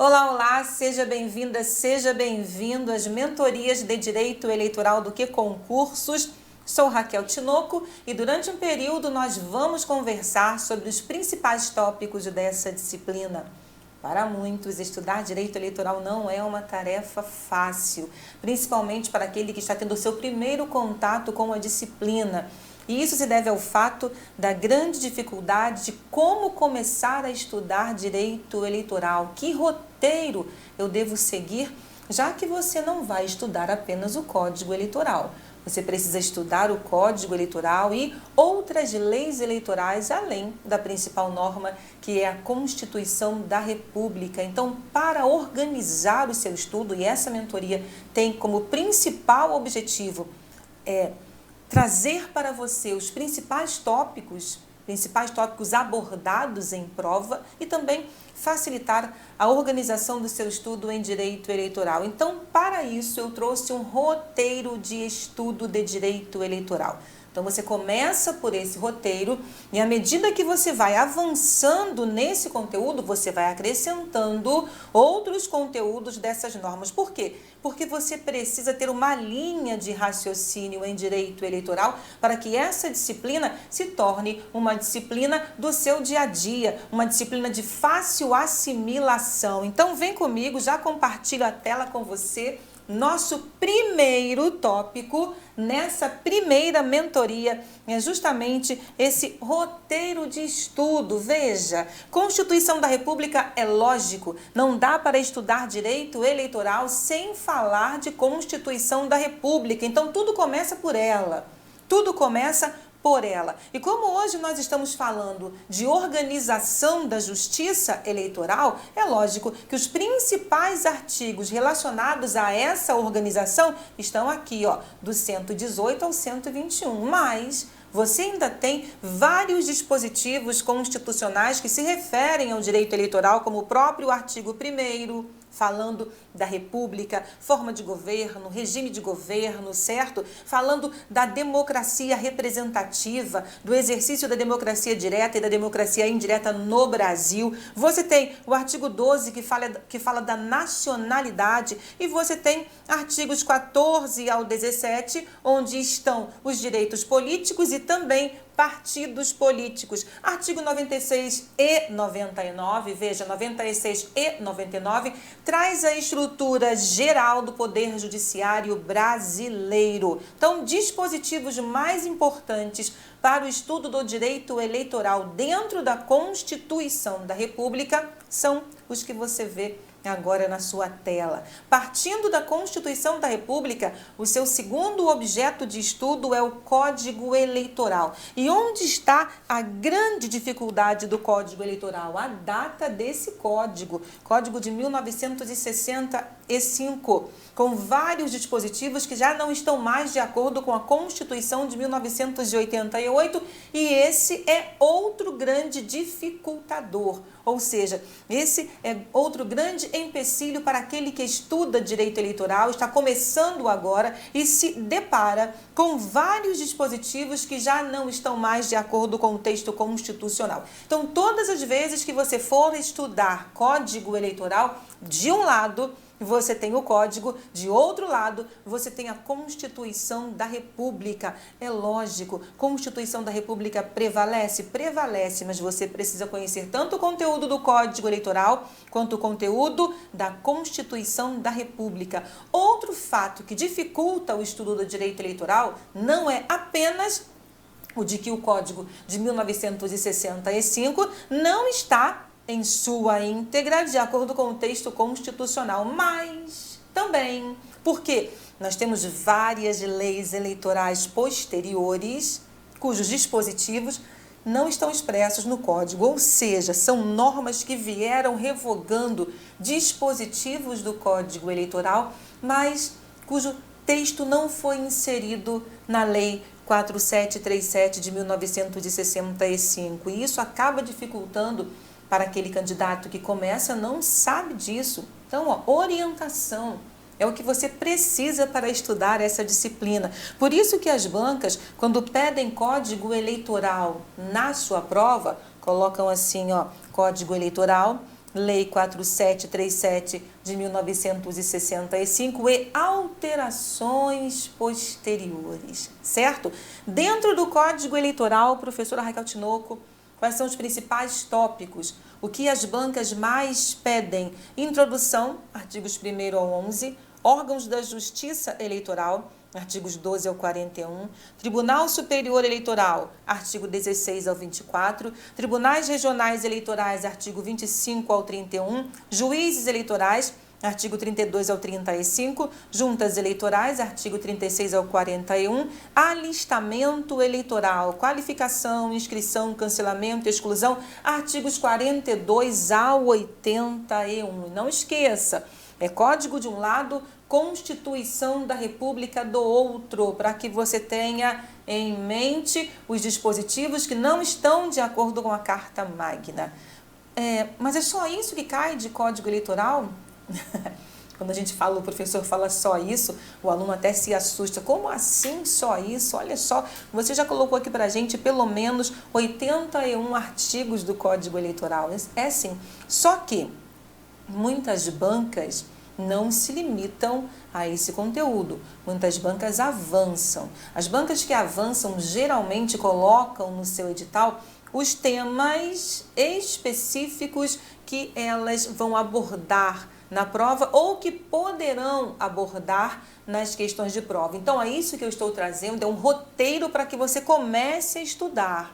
Olá, olá, seja bem-vinda, seja bem-vindo às mentorias de Direito Eleitoral do QConcursos. Sou Raquel Tinoco e durante um período nós vamos conversar sobre os principais tópicos dessa disciplina. Para muitos, estudar Direito Eleitoral não é uma tarefa fácil, principalmente para aquele que está tendo o seu primeiro contato com a disciplina. E isso se deve ao fato da grande dificuldade de como começar a estudar Direito Eleitoral. Que roteiro eu devo seguir, já que você não vai estudar apenas o Código Eleitoral. Você precisa estudar o Código Eleitoral e outras leis eleitorais, além da principal norma, que é a Constituição da República. Então, para organizar o seu estudo, e essa mentoria tem como principal objetivo trazer para você os principais tópicos abordados em prova e também facilitar a organização do seu estudo em Direito Eleitoral. Então, para isso, eu trouxe um roteiro de estudo de Direito Eleitoral. Então, você começa por esse roteiro e à medida que você vai avançando nesse conteúdo, você vai acrescentando outros conteúdos dessas normas. Por quê? Porque você precisa ter uma linha de raciocínio em Direito Eleitoral para que essa disciplina se torne uma disciplina do seu dia a dia, uma disciplina de fácil assimilação. Então, vem comigo, já compartilho a tela com você. Nosso primeiro tópico nessa primeira mentoria é justamente esse roteiro de estudo. Veja, Constituição da República é lógico, não dá para estudar Direito Eleitoral sem falar de Constituição da República. Então, tudo começa por ela. Tudo começa por ela. E como hoje nós estamos falando de organização da justiça eleitoral, é lógico que os principais artigos relacionados a essa organização estão aqui, do 118 ao 121, mas você ainda tem vários dispositivos constitucionais que se referem ao direito eleitoral, como o próprio artigo 1º, falando da República, forma de governo, regime de governo, certo? Falando da democracia representativa, do exercício da democracia direta e da democracia indireta no Brasil. Você tem o artigo 12 que fala da nacionalidade e você tem artigos 14 ao 17, onde estão os direitos políticos e também partidos políticos. Artigo 96 e 99, veja, 96 e 99, traz a estrutura geral do Poder Judiciário brasileiro. Então, dispositivos mais importantes para o estudo do direito eleitoral dentro da Constituição da República são os que você vê agora na sua tela. Partindo da Constituição da República, o seu segundo objeto de estudo é o Código Eleitoral. E onde está a grande dificuldade do Código Eleitoral? A data desse código, Código de 1965, com vários dispositivos que já não estão mais de acordo com a Constituição de 1988, e esse é outro grande dificultador. Ou seja, esse é outro grande empecilho para aquele que estuda direito eleitoral, está começando agora e se depara com vários dispositivos que já não estão mais de acordo com o texto constitucional. Então, todas as vezes que você for estudar Código Eleitoral, de um lado você tem o código, de outro lado você tem a Constituição da República. É lógico, Constituição da República prevalece, mas você precisa conhecer tanto o conteúdo do Código Eleitoral quanto o conteúdo da Constituição da República. Outro fato que dificulta o estudo do direito eleitoral não é apenas o de que o Código de 1965 não está em sua íntegra, de acordo com o texto constitucional, mas também porque nós temos várias leis eleitorais posteriores cujos dispositivos não estão expressos no Código, ou seja, são normas que vieram revogando dispositivos do Código Eleitoral, mas cujo texto não foi inserido na Lei 4737 de 1965, e isso acaba dificultando para aquele candidato que começa, não sabe disso. Então, orientação é o que você precisa para estudar essa disciplina. Por isso que as bancas, quando pedem Código Eleitoral na sua prova, colocam assim, Código Eleitoral Lei 4737 de 1965 e alterações posteriores, certo? Dentro do Código Eleitoral, professora Raquel Tinoco, quais são os principais tópicos? O que as bancas mais pedem? Introdução, artigos 1º ao 11, órgãos da Justiça Eleitoral, artigos 12 ao 41, Tribunal Superior Eleitoral, artigo 16 ao 24, Tribunais Regionais Eleitorais, artigo 25 ao 31, Juízes Eleitorais, artigo 32 ao 35, Juntas Eleitorais, artigo 36 ao 41, Alistamento Eleitoral, Qualificação, Inscrição, Cancelamento e Exclusão, artigos 42 ao 81. Não esqueça, é código de um lado, Constituição da República do outro, para que você tenha em mente os dispositivos que não estão de acordo com a Carta Magna. Mas é só isso que cai de Código Eleitoral? Quando a gente fala, o professor fala só isso, o aluno até se assusta. Como assim só isso? Olha só, você já colocou aqui para a gente pelo menos 81 artigos do Código Eleitoral. É sim. Só que muitas bancas não se limitam a esse conteúdo. Muitas bancas avançam. As bancas que avançam geralmente colocam no seu edital os temas específicos que elas vão abordar na prova ou que poderão abordar nas questões de prova. Então, é isso que eu estou trazendo, é um roteiro para que você comece a estudar.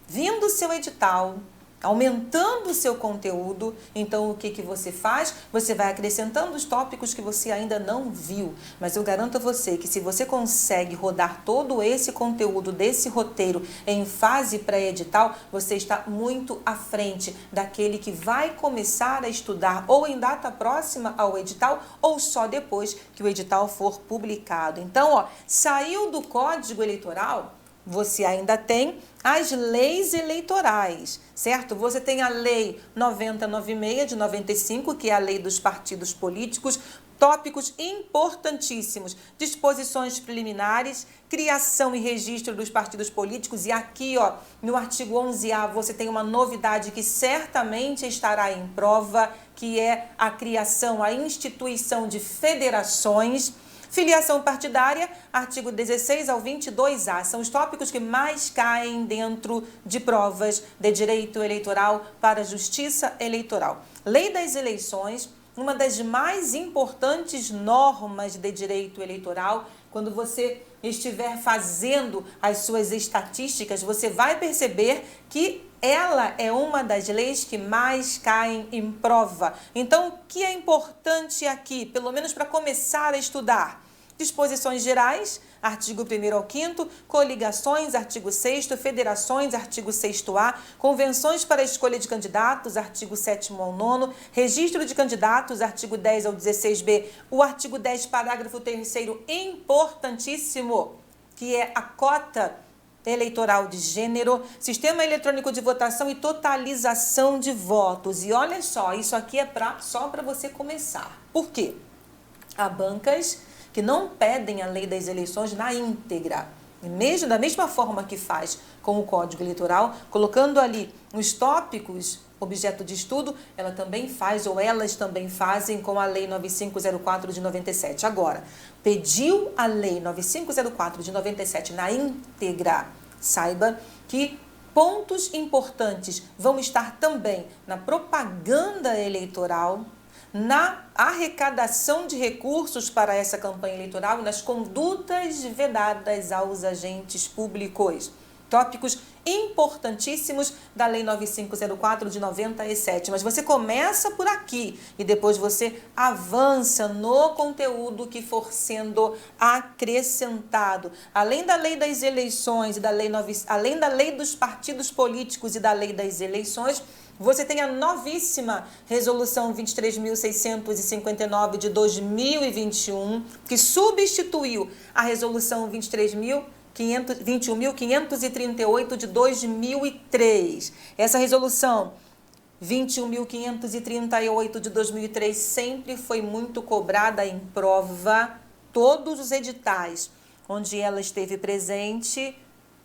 Vindo o seu edital, aumentando o seu conteúdo, então o que você faz? Você vai acrescentando os tópicos que você ainda não viu. Mas eu garanto a você que se você consegue rodar todo esse conteúdo desse roteiro em fase pré-edital, você está muito à frente daquele que vai começar a estudar ou em data próxima ao edital ou só depois que o edital for publicado. Então, saiu do Código Eleitoral, você ainda tem as leis eleitorais, certo? Você tem a Lei 9096 de 95, que é a lei dos partidos políticos, tópicos importantíssimos, disposições preliminares, criação e registro dos partidos políticos, e aqui, no artigo 11A, você tem uma novidade que certamente estará em prova, que é a criação, a instituição de federações. Filiação partidária, artigo 16 ao 22A, são os tópicos que mais caem dentro de provas de direito eleitoral para a justiça eleitoral. Lei das eleições, uma das mais importantes normas de direito eleitoral. Quando você estiver fazendo as suas estatísticas, você vai perceber que ela é uma das leis que mais caem em prova. Então, o que é importante aqui, pelo menos para começar a estudar? Disposições gerais, artigo 1º ao 5º, coligações, artigo 6º, federações, artigo 6º-A, convenções para a escolha de candidatos, artigo 7º ao 9º, registro de candidatos, artigo 10 ao 16b, o artigo 10, parágrafo 3º, importantíssimo, que é a cota eleitoral de gênero, sistema eletrônico de votação e totalização de votos. E olha só, isso aqui é só para você começar. Por quê? Há bancas que não pedem a lei das eleições na íntegra. Mesmo da mesma forma que faz com o Código Eleitoral, colocando ali os tópicos objeto de estudo, ela também faz, ou elas também fazem com a Lei 9504 de 97. Agora, pediu a Lei 9504 de 97 na íntegra, saiba que pontos importantes vão estar também na propaganda eleitoral, na arrecadação de recursos para essa campanha eleitoral e nas condutas vedadas aos agentes públicos. Tópicos importantíssimos da Lei 9504 de 97. Mas você começa por aqui e depois você avança no conteúdo que for sendo acrescentado. Além da Lei das eleições, além da Lei dos partidos políticos e da Lei das eleições, você tem a novíssima Resolução 23.659 de 2021, que substituiu a Resolução 21.538 de 2003. Essa resolução 21.538 de 2003 sempre foi muito cobrada em prova. Todos os editais onde ela esteve presente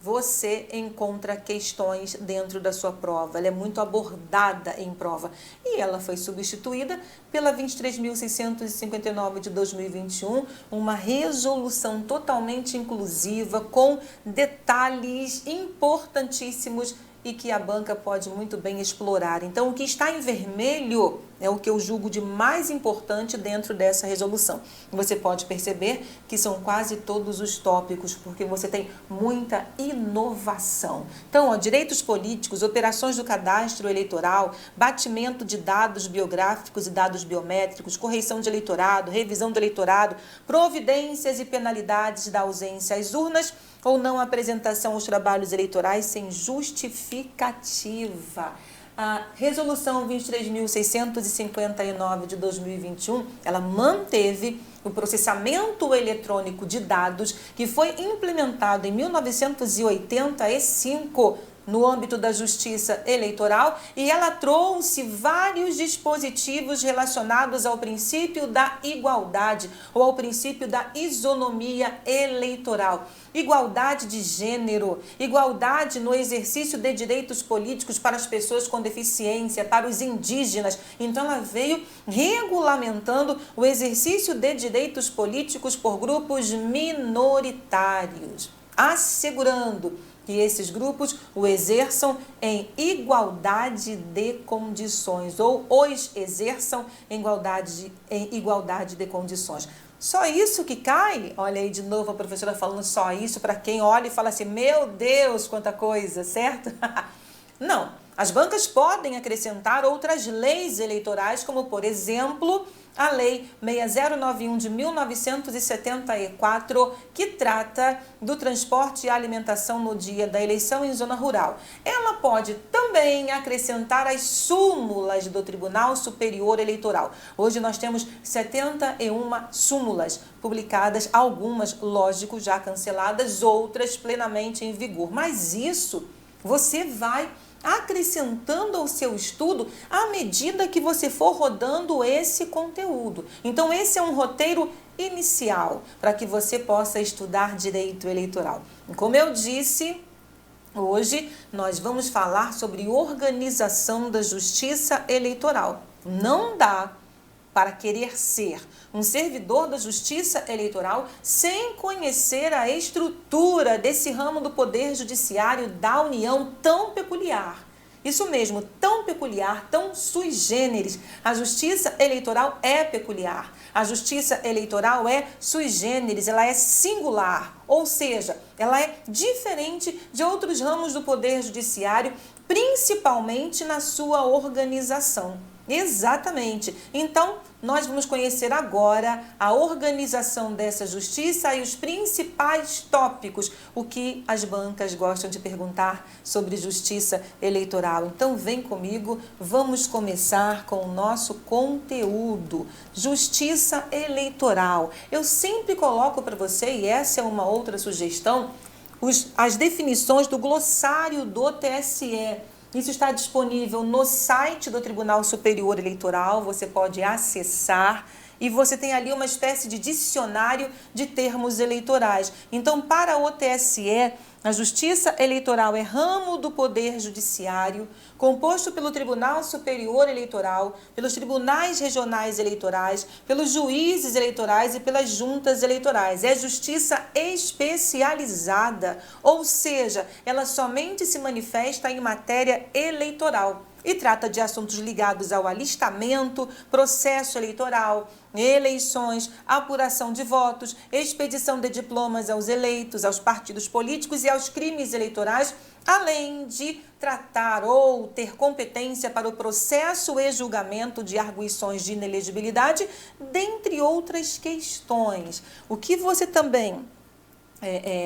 você encontra questões dentro da sua prova. Ela é muito abordada em prova. E ela foi substituída pela 23.659 de 2021, uma resolução totalmente inclusiva, com detalhes importantíssimos e que a banca pode muito bem explorar. Então, o que está em vermelho é o que eu julgo de mais importante dentro dessa resolução. Você pode perceber que são quase todos os tópicos, porque você tem muita inovação. Então, direitos políticos, operações do cadastro eleitoral, batimento de dados biográficos e dados biométricos, correção de eleitorado, revisão do eleitorado, providências e penalidades da ausência às urnas ou não apresentação aos trabalhos eleitorais sem justificativa. A resolução 23.659 de 2021, ela manteve o processamento eletrônico de dados que foi implementado em 1985 no âmbito da Justiça Eleitoral, e ela trouxe vários dispositivos relacionados ao princípio da igualdade ou ao princípio da isonomia eleitoral. Igualdade de gênero, igualdade no exercício de direitos políticos para as pessoas com deficiência, para os indígenas. Então, ela veio regulamentando o exercício de direitos políticos por grupos minoritários, assegurando que esses grupos o exerçam em igualdade de condições, ou os exerçam em igualdade de condições. Só isso que cai? Olha aí de novo a professora falando só isso para quem olha e fala assim, meu Deus, quanta coisa, certo? Não, as bancas podem acrescentar outras leis eleitorais, como por exemplo, a Lei 6091 de 1974, que trata do transporte e alimentação no dia da eleição em zona rural. Ela pode também acrescentar as súmulas do Tribunal Superior Eleitoral. Hoje nós temos 71 súmulas publicadas, algumas, lógico, já canceladas, outras plenamente em vigor. Mas isso você vai acrescentando ao seu estudo à medida que você for rodando esse conteúdo. Então, esse é um roteiro inicial para que você possa estudar direito eleitoral. Como eu disse, hoje nós vamos falar sobre organização da justiça eleitoral. Não dá para querer ser um servidor da justiça eleitoral sem conhecer a estrutura desse ramo do Poder Judiciário da União tão peculiar. Isso mesmo, tão peculiar, tão sui generis. A justiça eleitoral é peculiar. A justiça eleitoral é sui generis, ela é singular, ou seja, ela é diferente de outros ramos do Poder Judiciário, principalmente na sua organização. Exatamente. Então, nós vamos conhecer agora a organização dessa justiça e os principais tópicos, o que as bancas gostam de perguntar sobre justiça eleitoral. Então, vem comigo, vamos começar com o nosso conteúdo. Justiça eleitoral. Eu sempre coloco para você, e essa é uma outra sugestão, as definições do glossário do TSE. Isso está disponível no site do Tribunal Superior Eleitoral, você pode acessar e você tem ali uma espécie de dicionário de termos eleitorais. Então, para o TSE, a Justiça Eleitoral é ramo do Poder Judiciário, composto pelo Tribunal Superior Eleitoral, pelos tribunais regionais eleitorais, pelos juízes eleitorais e pelas juntas eleitorais. É justiça especializada, ou seja, ela somente se manifesta em matéria eleitoral e trata de assuntos ligados ao alistamento, processo eleitoral, eleições, apuração de votos, expedição de diplomas aos eleitos, aos partidos políticos e aos crimes eleitorais, além de tratar ou ter competência para o processo e julgamento de arguições de inelegibilidade, dentre outras questões. O que você também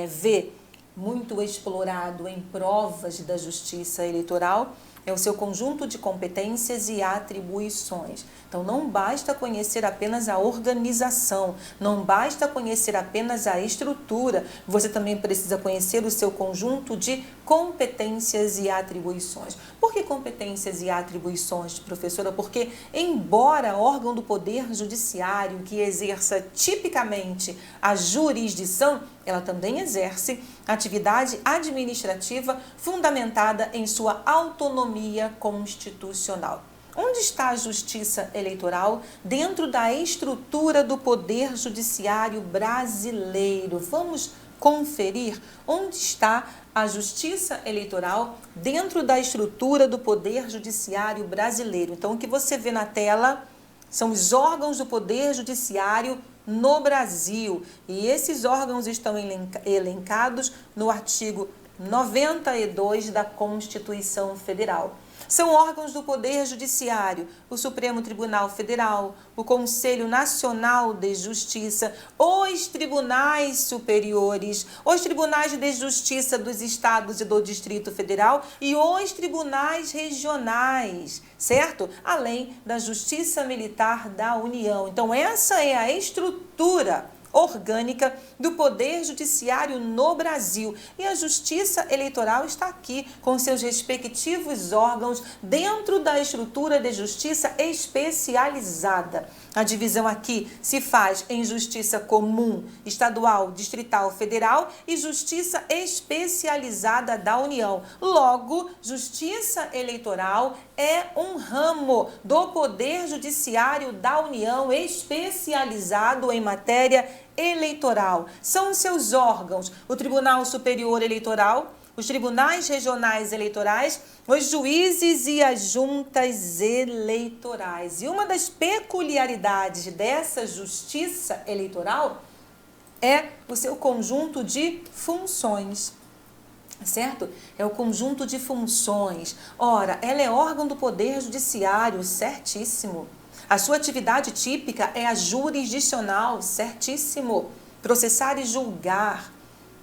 vê muito explorado em provas da justiça eleitoral é o seu conjunto de competências e atribuições. Então, não basta conhecer apenas a organização, não basta conhecer apenas a estrutura, você também precisa conhecer o seu conjunto de competências e atribuições. Por que competências e atribuições, professora? Porque, embora órgão do Poder Judiciário que exerça tipicamente a jurisdição, ela também exerce atividade administrativa fundamentada em sua autonomia constitucional. Onde está a Justiça Eleitoral dentro da estrutura do Poder Judiciário brasileiro? Vamos conferir onde está a Justiça Eleitoral dentro da estrutura do Poder Judiciário brasileiro. Então, o que você vê na tela são os órgãos do Poder Judiciário no Brasil. E esses órgãos estão elencados no artigo 92 da Constituição Federal. São órgãos do Poder Judiciário, o Supremo Tribunal Federal, o Conselho Nacional de Justiça, os tribunais superiores, os tribunais de justiça dos estados e do Distrito Federal e os tribunais regionais, certo? Além da Justiça Militar da União. Então, essa é a estrutura orgânica do Poder Judiciário no Brasil. E a Justiça Eleitoral está aqui com seus respectivos órgãos dentro da estrutura de justiça especializada. A divisão aqui se faz em justiça comum, estadual, distrital, federal e justiça especializada da União. Logo, Justiça Eleitoral é um ramo do Poder Judiciário da União especializado em matéria eleitoral. São os seus órgãos: o Tribunal Superior Eleitoral, os tribunais regionais eleitorais, os juízes e as juntas eleitorais. E uma das peculiaridades dessa justiça eleitoral é o seu conjunto de funções. Certo? É o conjunto de funções. Ora, ela é órgão do Poder Judiciário, certíssimo. A sua atividade típica é a jurisdicional, certíssimo. Processar e julgar,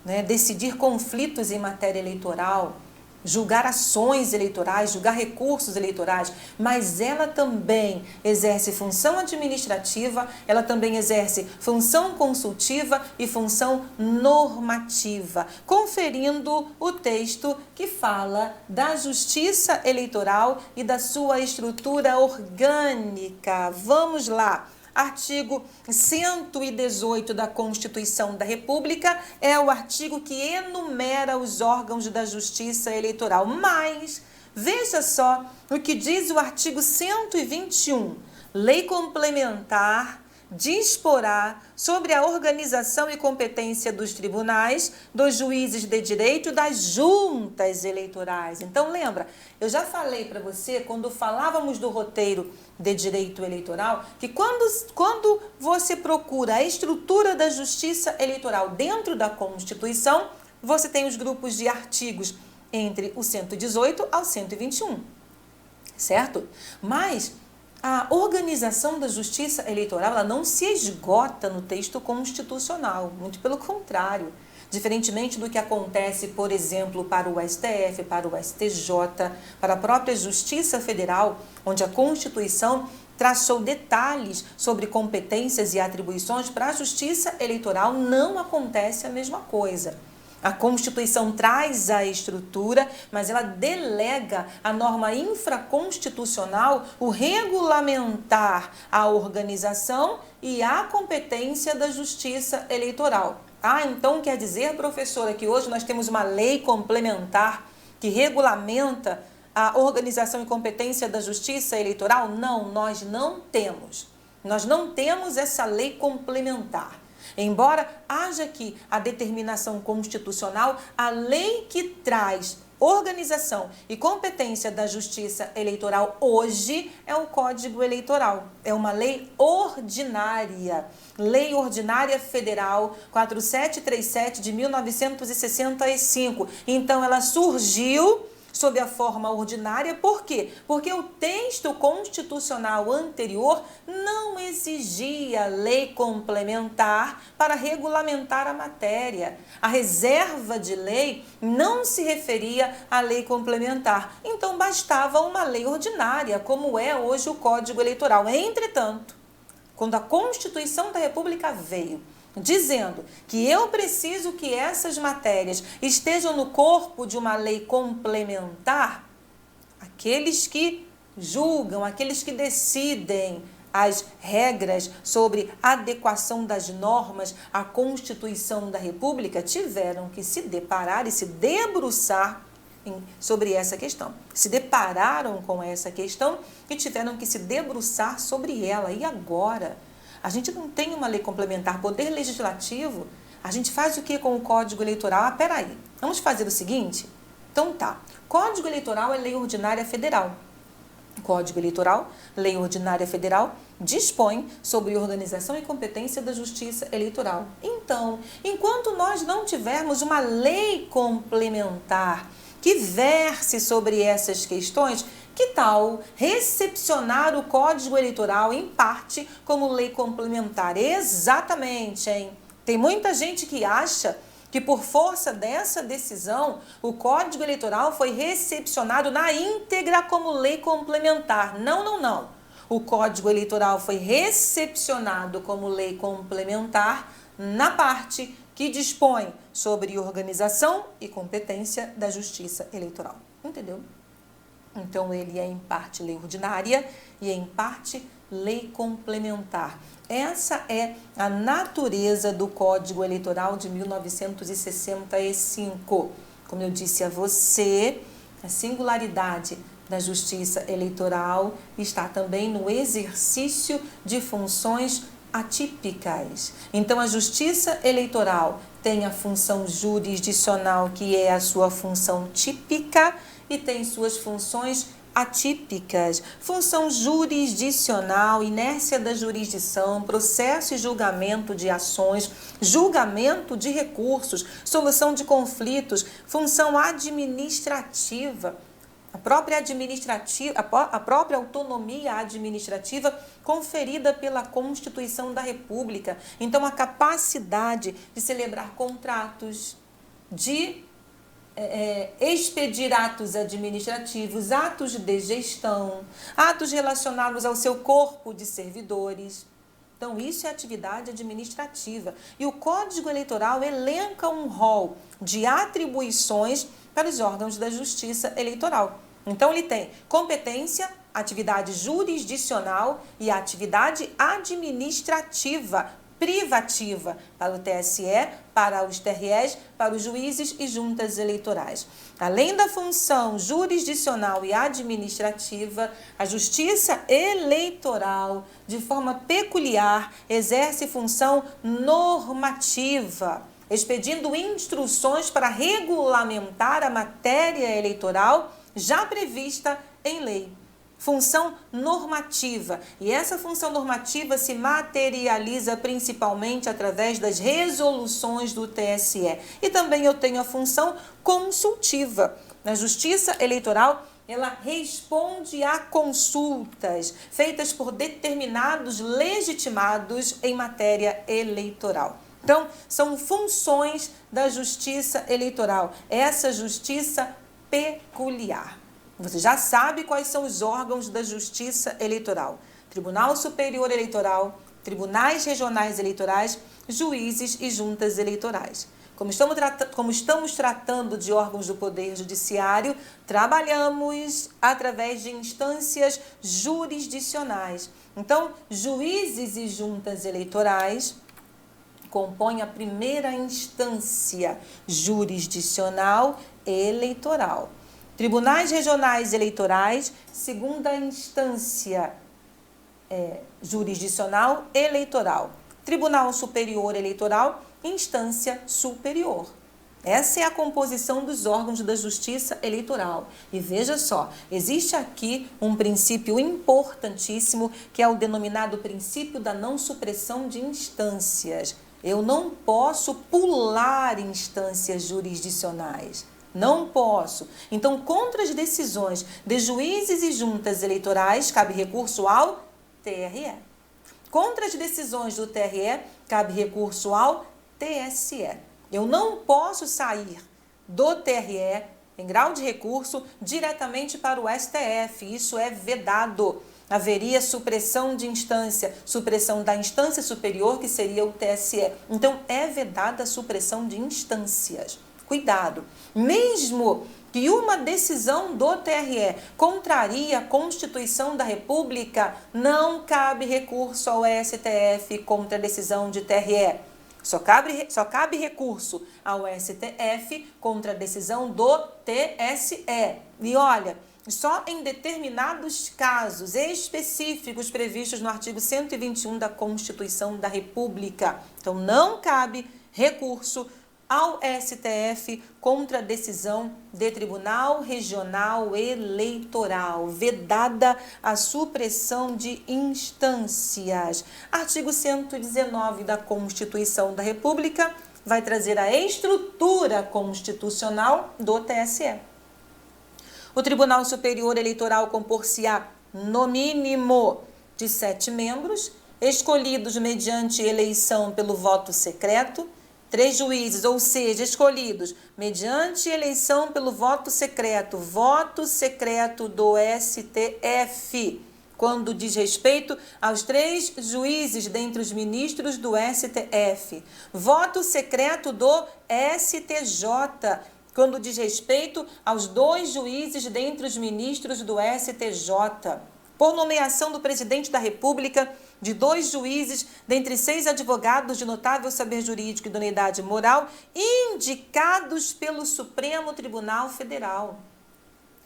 né? Decidir conflitos em matéria eleitoral, julgar ações eleitorais, julgar recursos eleitorais, mas ela também exerce função administrativa, ela também exerce função consultiva e função normativa, conferindo o texto que fala da Justiça Eleitoral e da sua estrutura orgânica. Vamos lá. Artigo 118 da Constituição da República é o artigo que enumera os órgãos da Justiça Eleitoral. Mas, veja só o que diz o artigo 121. Lei complementar disporá sobre a organização e competência dos tribunais, dos juízes de direito e das juntas eleitorais. Então, lembra, eu já falei para você, quando falávamos do roteiro de direito eleitoral, que quando você procura a estrutura da justiça eleitoral dentro da Constituição, você tem os grupos de artigos entre o 118 ao 121, certo? Mas a organização da justiça eleitoral, ela não se esgota no texto constitucional, muito pelo contrário. Diferentemente do que acontece, por exemplo, para o STF, para o STJ, para a própria Justiça Federal, onde a Constituição traçou detalhes sobre competências e atribuições, para a Justiça Eleitoral não acontece a mesma coisa. A Constituição traz a estrutura, mas ela delega à norma infraconstitucional o regulamentar a organização e a competência da Justiça Eleitoral. Ah, então quer dizer, professora, que hoje nós temos uma lei complementar que regulamenta a organização e competência da Justiça Eleitoral? Não, nós não temos. Nós não temos essa lei complementar. Embora haja aqui a determinação constitucional, a lei que traz organização e competência da Justiça Eleitoral hoje é o Código Eleitoral. É uma lei ordinária. Lei Ordinária Federal 4737 de 1965. Então, ela surgiu sob a forma ordinária. Por quê? Porque o texto constitucional anterior não exigia lei complementar para regulamentar a matéria. A reserva de lei não se referia à lei complementar. Então, bastava uma lei ordinária, como é hoje o Código Eleitoral. Entretanto, quando a Constituição da República veio dizendo que eu preciso que essas matérias estejam no corpo de uma lei complementar, aqueles que julgam, aqueles que decidem as regras sobre adequação das normas à Constituição da República tiveram que se deparar e se debruçar sobre essa questão. Se depararam com essa questão e tiveram que se debruçar sobre ela. E agora? A gente não tem uma lei complementar, poder legislativo. A gente faz o que com o Código Eleitoral? Ah, peraí, vamos fazer o seguinte? Então tá, Código Eleitoral é lei ordinária federal. Código Eleitoral, lei ordinária federal, dispõe sobre organização e competência da Justiça Eleitoral. Então, enquanto nós não tivermos uma lei complementar que verse sobre essas questões, que tal recepcionar o Código Eleitoral em parte como lei complementar? Exatamente, hein? Tem muita gente que acha que por força dessa decisão, o Código Eleitoral foi recepcionado na íntegra como lei complementar. Não, não, não. O Código Eleitoral foi recepcionado como lei complementar na parte que dispõe sobre organização e competência da Justiça Eleitoral. Entendeu? Então, ele é em parte lei ordinária e em parte lei complementar. Essa é a natureza do Código Eleitoral de 1965. Como eu disse a você, a singularidade da Justiça Eleitoral está também no exercício de funções atípicas. Então, a Justiça Eleitoral tem a função jurisdicional, que é a sua função típica, e tem suas funções atípicas. Função jurisdicional, inércia da jurisdição, processo e julgamento de ações, julgamento de recursos, solução de conflitos, função administrativa. A própria autonomia administrativa conferida pela Constituição da República. Então, a capacidade de celebrar contratos, de expedir atos administrativos, atos de gestão, atos relacionados ao seu corpo de servidores. Então, isso é atividade administrativa. E o Código Eleitoral elenca um rol de atribuições para os órgãos da Justiça Eleitoral. Então, ele tem competência, atividade jurisdicional e atividade administrativa privativa para o TSE, para os TREs, para os juízes e juntas eleitorais. Além da função jurisdicional e administrativa, a Justiça Eleitoral, de forma peculiar, exerce função normativa, expedindo instruções para regulamentar a matéria eleitoral já prevista em lei. Função normativa. E essa função normativa se materializa principalmente através das resoluções do TSE. E também eu tenho a função consultiva. Na Justiça Eleitoral, ela responde a consultas feitas por determinados legitimados em matéria eleitoral. Então, são funções da Justiça Eleitoral. Essa justiça peculiar. Você já sabe quais são os órgãos da Justiça Eleitoral: Tribunal Superior Eleitoral, Tribunais Regionais Eleitorais, juízes e juntas eleitorais. Como estamos tratando de órgãos do Poder Judiciário, trabalhamos através de instâncias jurisdicionais. Então, juízes e juntas eleitorais compõem a primeira instância jurisdicional eleitoral. Tribunais Regionais Eleitorais, segunda instância jurisdicional eleitoral. Tribunal Superior Eleitoral, instância superior. Essa é a composição dos órgãos da Justiça Eleitoral. E veja só, existe aqui um princípio importantíssimo, que é o denominado princípio da não supressão de instâncias. Eu não posso pular instâncias jurisdicionais. Não posso. Então, contra as decisões de juízes e juntas eleitorais, cabe recurso ao TRE. Contra as decisões do TRE, cabe recurso ao TSE. Eu não posso sair do TRE, em grau de recurso, diretamente para o STF. Isso é vedado. haveria supressão de instância, supressão da instância superior, que seria o TSE. Então, é vedada a supressão de instâncias. Cuidado! Mesmo que uma decisão do TRE contraria a Constituição da República, não cabe recurso ao STF contra a decisão de TRE. Só cabe recurso ao STF contra a decisão do TSE. E olha, só em determinados casos específicos previstos no artigo 121 da Constituição da República. Então, não cabe recurso ao STF contra a decisão de Tribunal Regional Eleitoral, vedada a supressão de instâncias. Artigo 119 da Constituição da República vai trazer a estrutura constitucional do TSE. O Tribunal Superior Eleitoral compor-se-á, no mínimo, de 7 membros, escolhidos mediante eleição pelo voto secreto, 3 juízes, ou seja, escolhidos mediante eleição pelo voto secreto do STF, quando diz respeito aos 3 juízes dentre os ministros do STF, voto secreto do STJ, quando diz respeito aos 2 juízes dentre os ministros do STJ, por nomeação do presidente da República, de 2 juízes, dentre 6 advogados de notável saber jurídico e idoneidade moral, indicados pelo Supremo Tribunal Federal.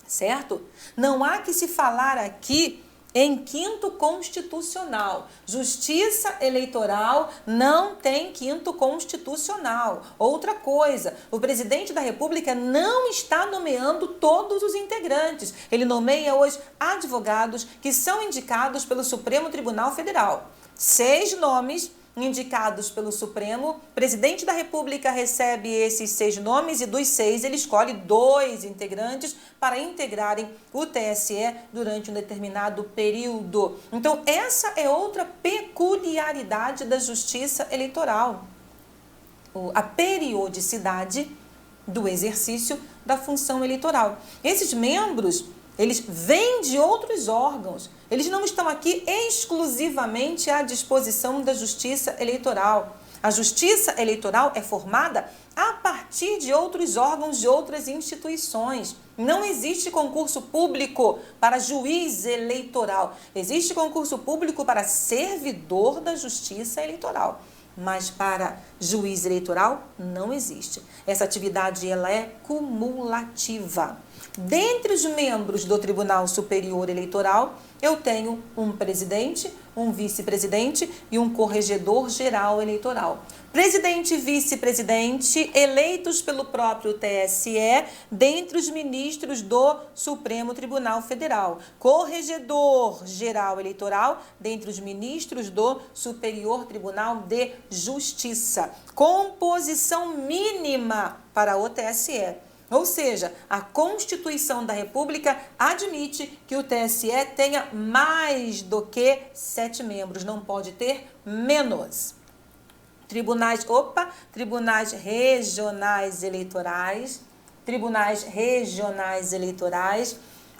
Certo? Não há que se falar aqui em quinto constitucional. Justiça eleitoral não tem quinto constitucional. Outra coisa, o presidente da República não está nomeando todos os integrantes. Ele nomeia os advogados que são indicados pelo Supremo Tribunal Federal. 6 nomes indicados pelo Supremo, o presidente da República recebe esses 6 nomes e dos 6 ele escolhe 2 integrantes para integrarem o TSE durante um determinado período. Então, essa é outra peculiaridade da Justiça Eleitoral. A periodicidade do exercício da função eleitoral. Esses membros, eles vêm de outros órgãos. Eles não estão aqui exclusivamente à disposição da Justiça Eleitoral. A Justiça Eleitoral é formada a partir de outros órgãos, de outras instituições. Não existe concurso público para juiz eleitoral. Existe concurso público para servidor da Justiça Eleitoral. Mas para juiz eleitoral não existe. Essa atividade ela é cumulativa. Dentre os membros do Tribunal Superior Eleitoral, eu tenho um presidente, um vice-presidente e um corregedor geral eleitoral. Presidente e vice-presidente eleitos pelo próprio TSE, dentre os ministros do Supremo Tribunal Federal. Corregedor geral eleitoral, dentre os ministros do Superior Tribunal de Justiça. Composição mínima para o TSE. Ou seja, a Constituição da República admite que o TSE tenha mais do que 7 membros, não pode ter menos. Tribunais regionais eleitorais,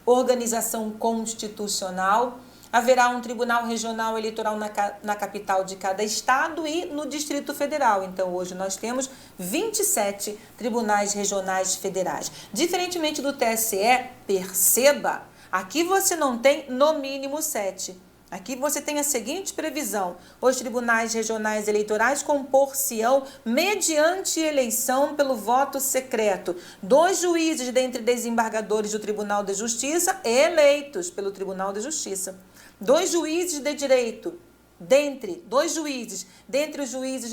organização constitucional. Haverá um tribunal regional eleitoral na capital de cada estado e no Distrito Federal. Então, hoje nós temos 27 tribunais regionais federais. Diferentemente do TSE, perceba, aqui você não tem no mínimo 7. Aqui você tem a seguinte previsão: os tribunais regionais eleitorais compor-se-ão mediante eleição pelo voto secreto. 2 juízes dentre desembargadores do Tribunal de Justiça eleitos pelo Tribunal de Justiça. 2 juízes de direito, dentre os juízes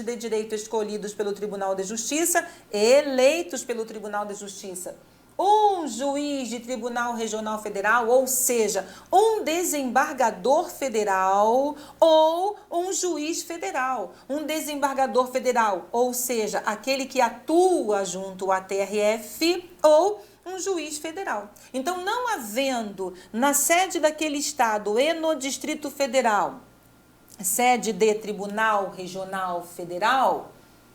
de direito escolhidos pelo Tribunal de Justiça, eleitos pelo Tribunal de Justiça. Um juiz de Tribunal Regional Federal, ou seja, um desembargador federal ou um juiz federal. Um desembargador federal, ou seja, aquele que atua junto à TRF ou um juiz federal. Então, não havendo na sede daquele estado e no Distrito Federal sede de Tribunal Regional Federal,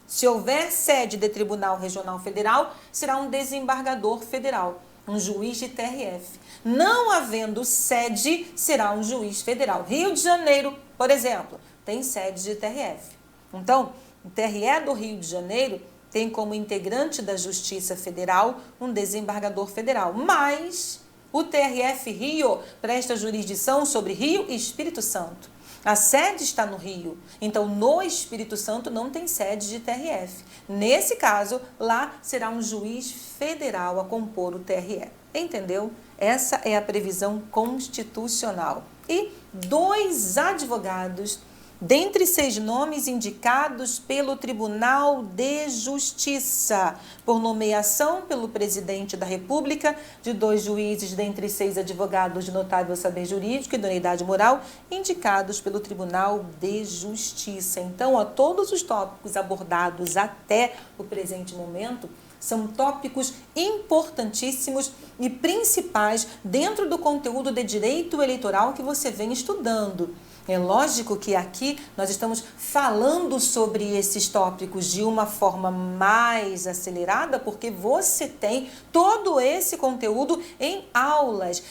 se houver sede de Tribunal Regional Federal, será um desembargador federal. um juiz de TRF. Não havendo sede, será um juiz federal. Rio de Janeiro, por exemplo, tem sede de TRF. Então, o TRE do Rio de Janeiro tem como integrante da Justiça Federal um desembargador federal, mas o TRF Rio presta jurisdição sobre Rio e Espírito Santo. A sede está no Rio, então no Espírito Santo não tem sede de TRF. Nesse caso, lá será um juiz federal a compor o TRE. Entendeu? Essa é a previsão constitucional. E 2 advogados, dentre 6 nomes indicados pelo Tribunal de Justiça, por nomeação pelo Presidente da República, de 2 juízes dentre 6 advogados de notável saber jurídico e idoneidade moral, indicados pelo Tribunal de Justiça. Então, todos os tópicos abordados até o presente momento são tópicos importantíssimos e principais dentro do conteúdo de direito eleitoral que você vem estudando. É lógico que aqui nós estamos falando sobre esses tópicos de uma forma mais acelerada, porque você tem todo esse conteúdo em aulas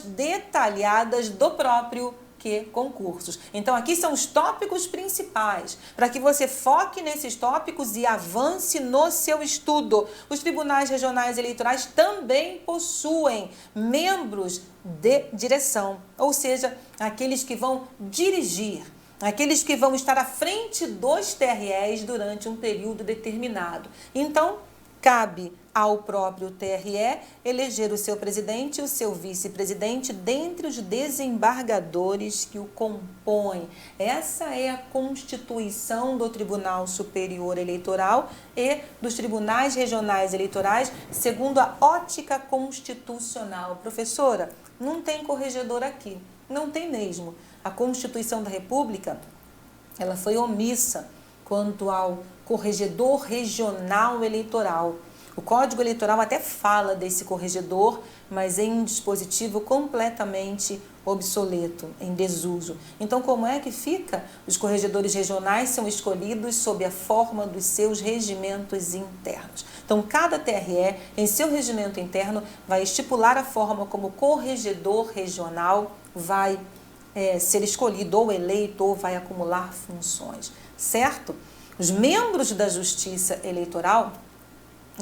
detalhadas do próprio concursos. Então, aqui são os tópicos principais, para que você foque nesses tópicos e avance no seu estudo. Os tribunais regionais eleitorais também possuem membros de direção, ou seja, aqueles que vão dirigir, aqueles que vão estar à frente dos TREs durante um período determinado. Então, cabe ao próprio TRE eleger o seu presidente e o seu vice-presidente dentre os desembargadores que o compõem. Essa é a constituição do Tribunal Superior Eleitoral e dos tribunais regionais eleitorais, segundo a ótica constitucional. Professora, não tem corregedor aqui. Não tem mesmo. A Constituição da República, ela foi omissa quanto ao corregedor regional eleitoral. O Código Eleitoral até fala desse corregedor, mas em um dispositivo completamente obsoleto, em desuso. Então, como é que fica? Os corregedores regionais são escolhidos sob a forma dos seus regimentos internos. Então, cada TRE, em seu regimento interno, vai estipular a forma como o corregedor regional vai ser escolhido ou eleito ou vai acumular funções, certo? Os membros da Justiça Eleitoral,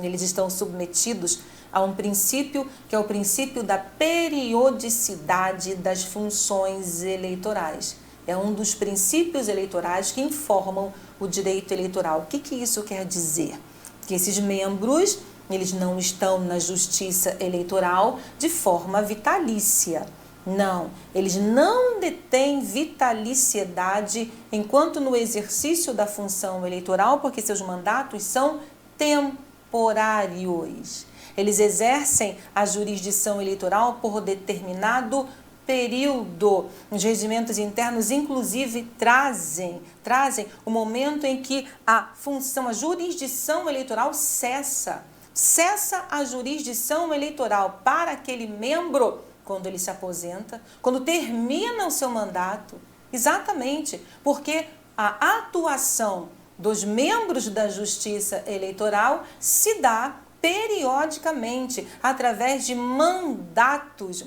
eles estão submetidos a um princípio que é o princípio da periodicidade das funções eleitorais. É um dos princípios eleitorais que informam o direito eleitoral. O que isso quer dizer? Que esses membros, eles não estão na Justiça Eleitoral de forma vitalícia. Não, eles não detêm vitaliciedade enquanto no exercício da função eleitoral, porque seus mandatos são temporários. Eles exercem a jurisdição eleitoral por determinado período. Os regimentos internos, inclusive, trazem o momento em que a função, a jurisdição eleitoral cessa. Cessa a jurisdição eleitoral para aquele membro quando ele se aposenta, quando termina o seu mandato. Exatamente, porque a atuação dos membros da Justiça Eleitoral se dá periodicamente, através de mandatos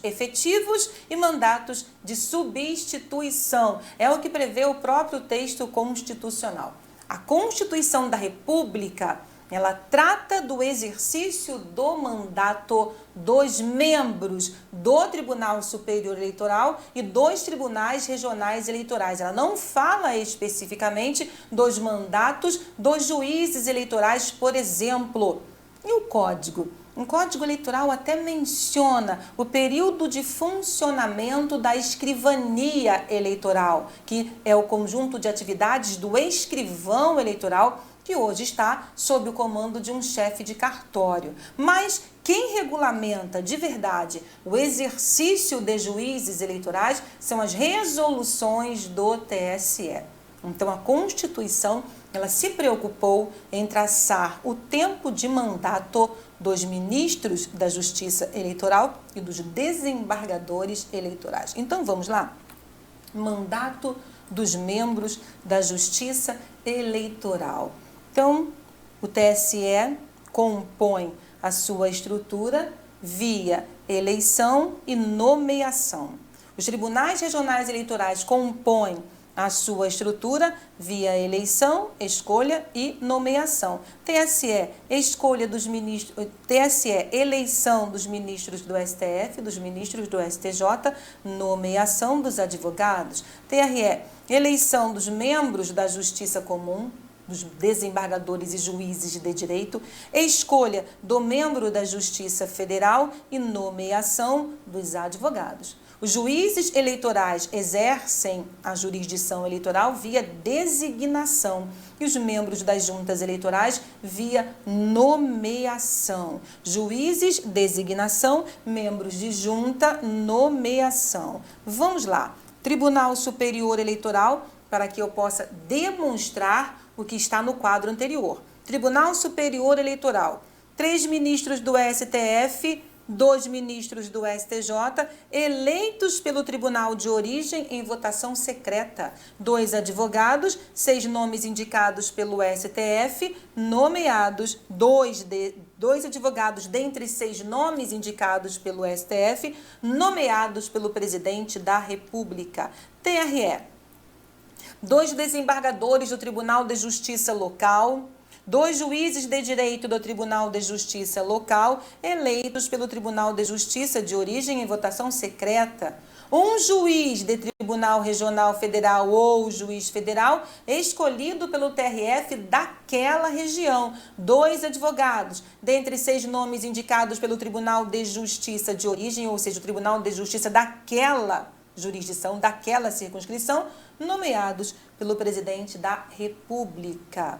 efetivos e mandatos de substituição. É o que prevê o próprio texto constitucional. A Constituição da República, ela trata do exercício do mandato dos membros do Tribunal Superior Eleitoral e dos tribunais regionais eleitorais. Ela não fala especificamente dos mandatos dos juízes eleitorais, por exemplo. E o Código? O Código Eleitoral até menciona o período de funcionamento da escrivania eleitoral, que é o conjunto de atividades do escrivão eleitoral, que hoje está sob o comando de um chefe de cartório. Mas quem regulamenta de verdade o exercício de juízes eleitorais são as resoluções do TSE. Então, a Constituição, ela se preocupou em traçar o tempo de mandato dos ministros da Justiça Eleitoral e dos desembargadores eleitorais. Então, vamos lá? Mandato dos membros da Justiça Eleitoral. Então, o TSE compõe a sua estrutura via eleição e nomeação. Os tribunais regionais eleitorais compõem a sua estrutura via eleição, escolha e nomeação. TSE, escolha dos ministros, TSE, eleição dos ministros do STF, dos ministros do STJ, nomeação dos advogados. TRE, eleição dos membros da Justiça Comum, dos desembargadores e juízes de direito, escolha do membro da Justiça Federal e nomeação dos advogados. Os juízes eleitorais exercem a jurisdição eleitoral via designação e os membros das juntas eleitorais via nomeação. Juízes, designação, membros de junta, nomeação. Vamos lá. Tribunal Superior Eleitoral, para que eu possa demonstrar o que está no quadro anterior. Tribunal Superior Eleitoral, 3 ministros do STF, 2 ministros do STJ, eleitos pelo Tribunal de Origem em votação secreta. 2 advogados, 6 nomes indicados pelo STF, nomeados 2 advogados dentre 6 nomes indicados pelo STF, nomeados pelo Presidente da República. TRE, 2 desembargadores do Tribunal de Justiça Local, 2 juízes de direito do Tribunal de Justiça Local, eleitos pelo Tribunal de Justiça de Origem em votação secreta. 1 juiz de Tribunal Regional Federal ou juiz federal, escolhido pelo TRF daquela região. 2 advogados, dentre 6 nomes indicados pelo Tribunal de Justiça de Origem, ou seja, o Tribunal de Justiça daquela jurisdição, daquela circunscrição, nomeados pelo Presidente da República.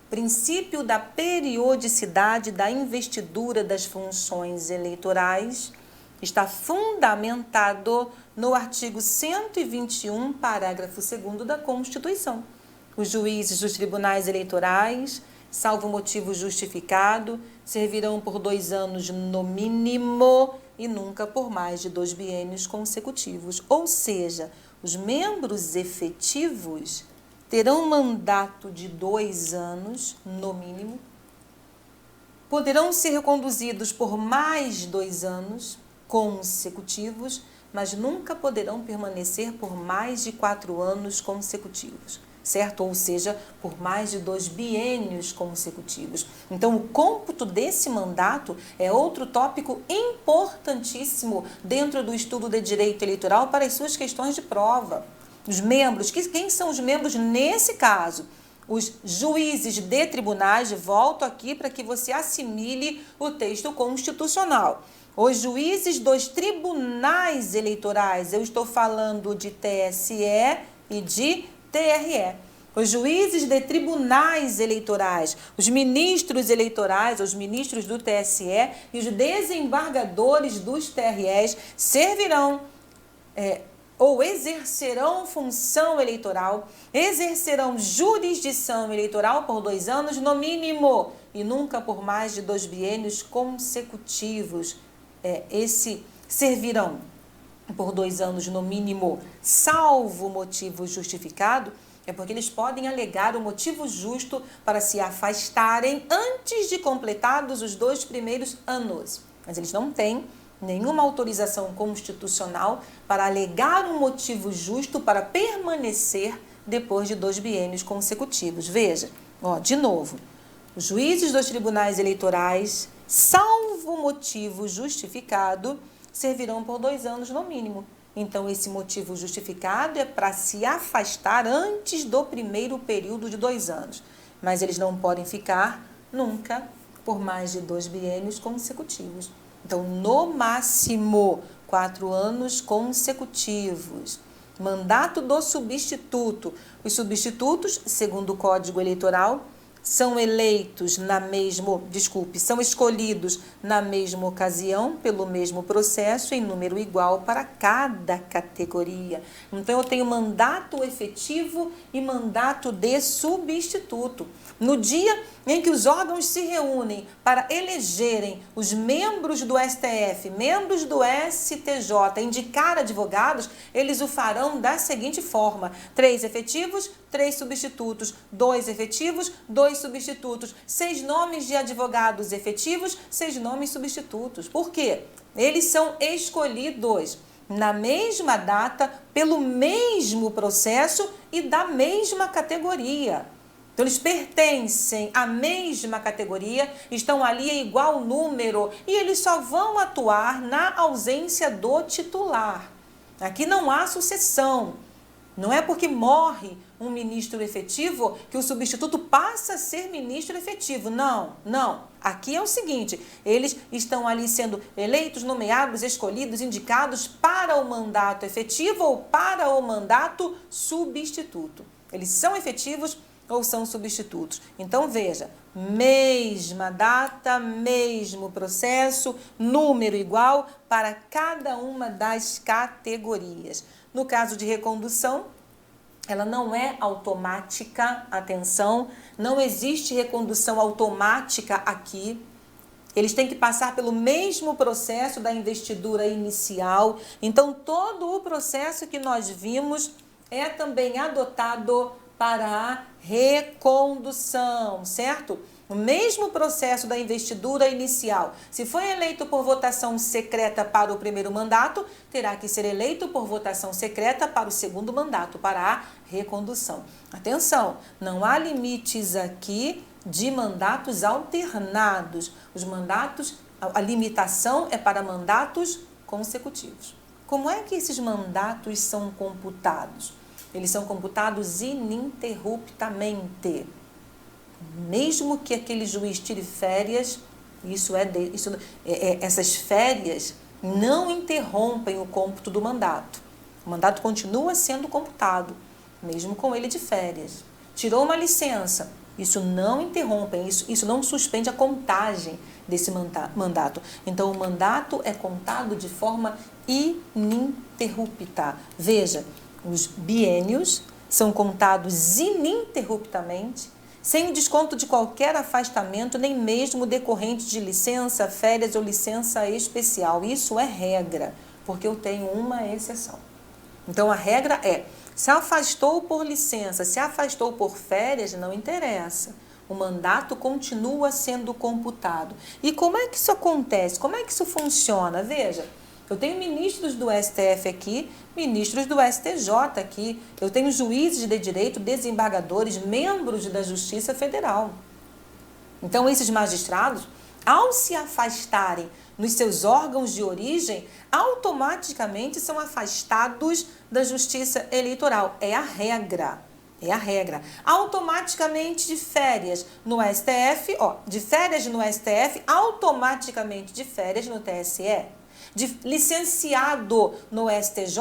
Princípio da periodicidade da investidura das funções eleitorais está fundamentado no artigo 121, parágrafo 2º da Constituição. Os juízes dos tribunais eleitorais, salvo motivo justificado, servirão por 2 anos no mínimo e nunca por mais de 2 biênios consecutivos. Ou seja, os membros efetivos terão mandato de 2 anos, no mínimo, poderão ser conduzidos por mais 2 anos consecutivos, mas nunca poderão permanecer por mais de 4 anos consecutivos, certo? Ou seja, por mais de 2 biênios consecutivos. Então, o cômputo desse mandato é outro tópico importantíssimo dentro do estudo de direito eleitoral para as suas questões de prova. Os membros, quem são os membros nesse caso? Os juízes de tribunais, volto aqui para que você assimile o texto constitucional. Os juízes dos tribunais eleitorais, eu estou falando de TSE e de TRE. Os juízes de tribunais eleitorais, os ministros eleitorais, os ministros do TSE e os desembargadores dos TREs servirão ou exercerão função eleitoral, exercerão jurisdição eleitoral por 2 anos no mínimo e nunca por mais de 2 biênios consecutivos. Servirão por 2 anos no mínimo, salvo motivo justificado, é porque eles podem alegar o motivo justo para se afastarem antes de completados os 2 primeiros anos. Mas eles não têm nenhuma autorização constitucional para alegar um motivo justo para permanecer depois de 2 biênios consecutivos. Veja, de novo, os juízes dos tribunais eleitorais, salvo motivo justificado, servirão por 2 anos no mínimo. Então, esse motivo justificado é para se afastar antes do primeiro período de 2 anos. Mas eles não podem ficar nunca por mais de 2 biênios consecutivos. Então, no máximo, 4 anos consecutivos. Mandato do substituto. Os substitutos, segundo o Código Eleitoral, são escolhidos na mesma ocasião, pelo mesmo processo, em número igual para cada categoria. Então, eu tenho mandato efetivo e mandato de substituto. No dia em que os órgãos se reúnem para elegerem os membros do STF, membros do STJ, indicar advogados, eles o farão da seguinte forma: 3 efetivos, 3 substitutos, 2 efetivos, 2 2 substitutos, 6 nomes de advogados efetivos, 6 nomes substitutos. Por quê? Eles são escolhidos na mesma data, pelo mesmo processo e da mesma categoria. Então, eles pertencem à mesma categoria, estão ali em igual número e eles só vão atuar na ausência do titular. Aqui não há sucessão. Não é porque morre um ministro efetivo que o substituto passa a ser ministro efetivo. Não, não. Aqui é o seguinte, eles estão ali sendo eleitos, nomeados, escolhidos, indicados para o mandato efetivo ou para o mandato substituto. Eles são efetivos ou são substitutos. Então, veja, mesma data, mesmo processo, número igual para cada uma das categorias. No caso de recondução, ela não é automática, atenção, não existe recondução automática aqui. Eles têm que passar pelo mesmo processo da investidura inicial. Então, todo o processo que nós vimos é também adotado para a recondução, certo? O mesmo processo da investidura inicial. Se foi eleito por votação secreta para o primeiro mandato, terá que ser eleito por votação secreta para o segundo mandato, para a recondução. Atenção, não há limites aqui de mandatos alternados. Os mandatos, a limitação é para mandatos consecutivos. Como é que esses mandatos são computados? Eles são computados ininterruptamente. Mesmo que aquele juiz tire férias, essas férias não interrompem o cômputo do mandato. O mandato continua sendo computado, mesmo com ele de férias. Tirou uma licença, isso não interrompe, isso não suspende a contagem desse mandato. Então, o mandato é contado de forma ininterrupta. Veja, os biênios são contados ininterruptamente, sem o desconto de qualquer afastamento, nem mesmo decorrente de licença, férias ou licença especial. Isso é regra, porque eu tenho uma exceção. Então, a regra é, se afastou por licença, se afastou por férias, não interessa. O mandato continua sendo computado. E como é que isso acontece? Como é que isso funciona? Veja, eu tenho ministros do STF aqui, ministros do STJ aqui, eu tenho juízes de direito, desembargadores, membros da Justiça Federal. Então, esses magistrados, ao se afastarem nos seus órgãos de origem, automaticamente são afastados da Justiça Eleitoral. É a regra. É a regra. Automaticamente de férias no STF, de férias no STF, automaticamente de férias no TSE. De licenciado no STJ,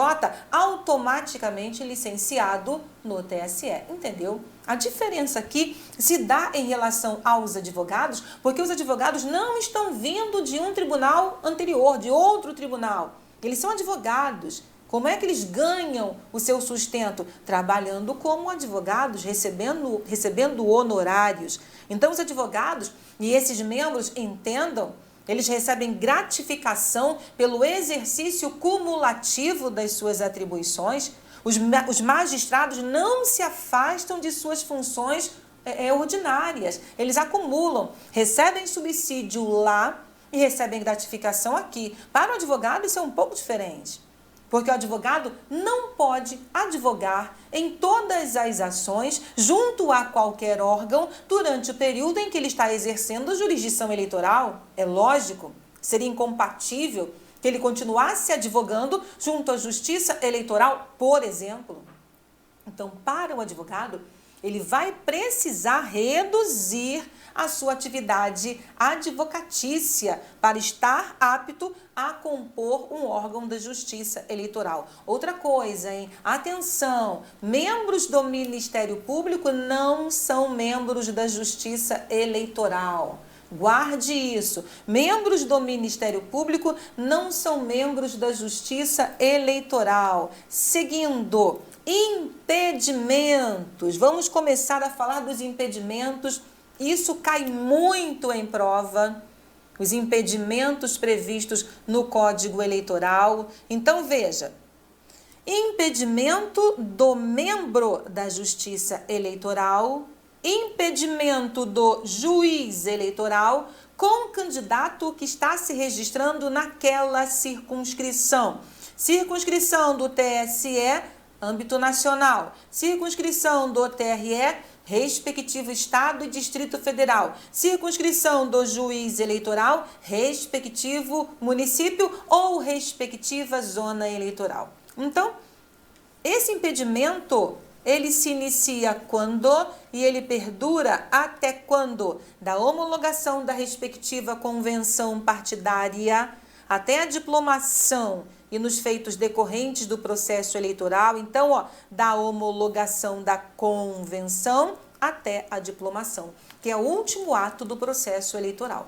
automaticamente licenciado no TSE. Entendeu? A diferença aqui se dá em relação aos advogados, porque os advogados não estão vindo de um tribunal anterior, de outro tribunal. Eles são advogados. Como é que eles ganham o seu sustento? Trabalhando como advogados, recebendo honorários. Então, os advogados e esses membros entendam, eles recebem gratificação pelo exercício cumulativo das suas atribuições. Os magistrados não se afastam de suas funções ordinárias. Eles acumulam, recebem subsídio lá e recebem gratificação aqui. Para o advogado, isso é um pouco diferente. Porque o advogado não pode advogar em todas as ações junto a qualquer órgão durante o período em que ele está exercendo jurisdição eleitoral. É lógico, seria incompatível que ele continuasse advogando junto à Justiça Eleitoral, por exemplo. Então, para o advogado, ele vai precisar reduzir a sua atividade advocatícia para estar apto a compor um órgão da Justiça Eleitoral. Outra coisa, hein? Atenção, membros do Ministério Público não são membros da Justiça Eleitoral. Guarde isso. Membros do Ministério Público não são membros da Justiça Eleitoral. Seguindo, impedimentos. Vamos começar a falar dos impedimentos. Isso cai muito em prova. Os impedimentos previstos no Código Eleitoral. Então, veja. Impedimento do membro da Justiça Eleitoral impedimento do juiz eleitoral com o candidato que está se registrando naquela circunscrição. Circunscrição do TSE, âmbito nacional. Circunscrição do TRE, respectivo Estado e Distrito Federal. Circunscrição do juiz eleitoral, respectivo município ou respectiva zona eleitoral. Então, esse impedimento, ele se inicia quando e ele perdura até quando? Da homologação da respectiva convenção partidária até a diplomação e nos feitos decorrentes do processo eleitoral. Então, da homologação da convenção até a diplomação, que é o último ato do processo eleitoral.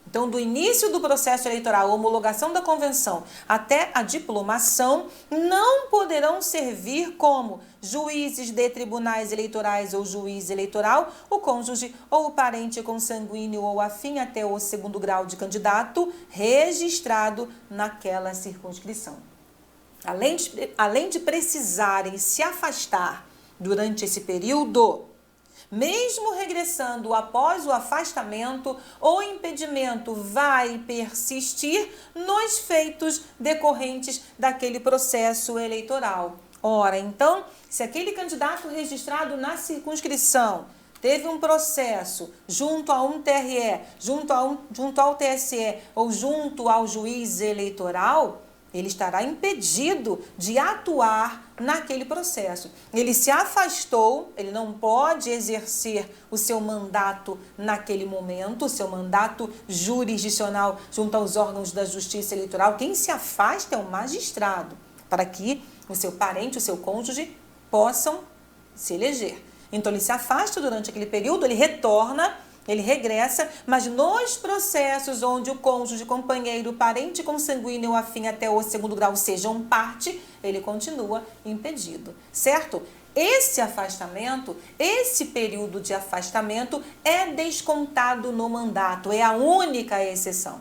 Então, do início do processo eleitoral, homologação da convenção, até a diplomação, não poderão servir como juízes de tribunais eleitorais ou juiz eleitoral, o cônjuge ou o parente consanguíneo ou afim até o segundo grau de candidato registrado naquela circunscrição. Além de precisarem se afastar durante esse período, mesmo regressando após o afastamento, o impedimento vai persistir nos feitos decorrentes daquele processo eleitoral. Ora, então, se aquele candidato registrado na circunscrição teve um processo junto a um TRE, junto ao TSE ou junto ao juiz eleitoral, ele estará impedido de atuar naquele processo. Ele se afastou, ele não pode exercer o seu mandato naquele momento, o seu mandato jurisdicional junto aos órgãos da Justiça Eleitoral. Quem se afasta é o magistrado, para que o seu parente, o seu cônjuge, possam se eleger. Então, ele se afasta durante aquele período, ele retorna, ele regressa, mas nos processos onde o cônjuge, companheiro, parente consanguíneo ou afim até o segundo grau sejam parte, ele continua impedido, certo? Esse afastamento, esse período de afastamento é descontado no mandato, é a única exceção.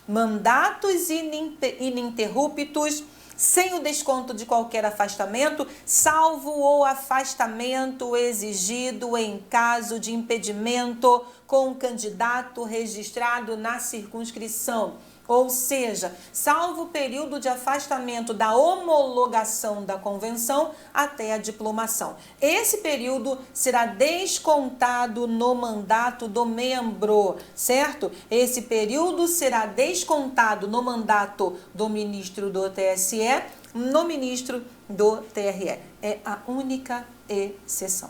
Mandatos ininterruptos, sem o desconto de qualquer afastamento, salvo o afastamento exigido em caso de impedimento com o candidato registrado na circunscrição. Ou seja, salvo o período de afastamento da homologação da convenção até a diplomação. Esse período será descontado no mandato do membro, certo? Esse período será descontado no mandato do ministro do TSE, no ministro do TRE. É a única exceção.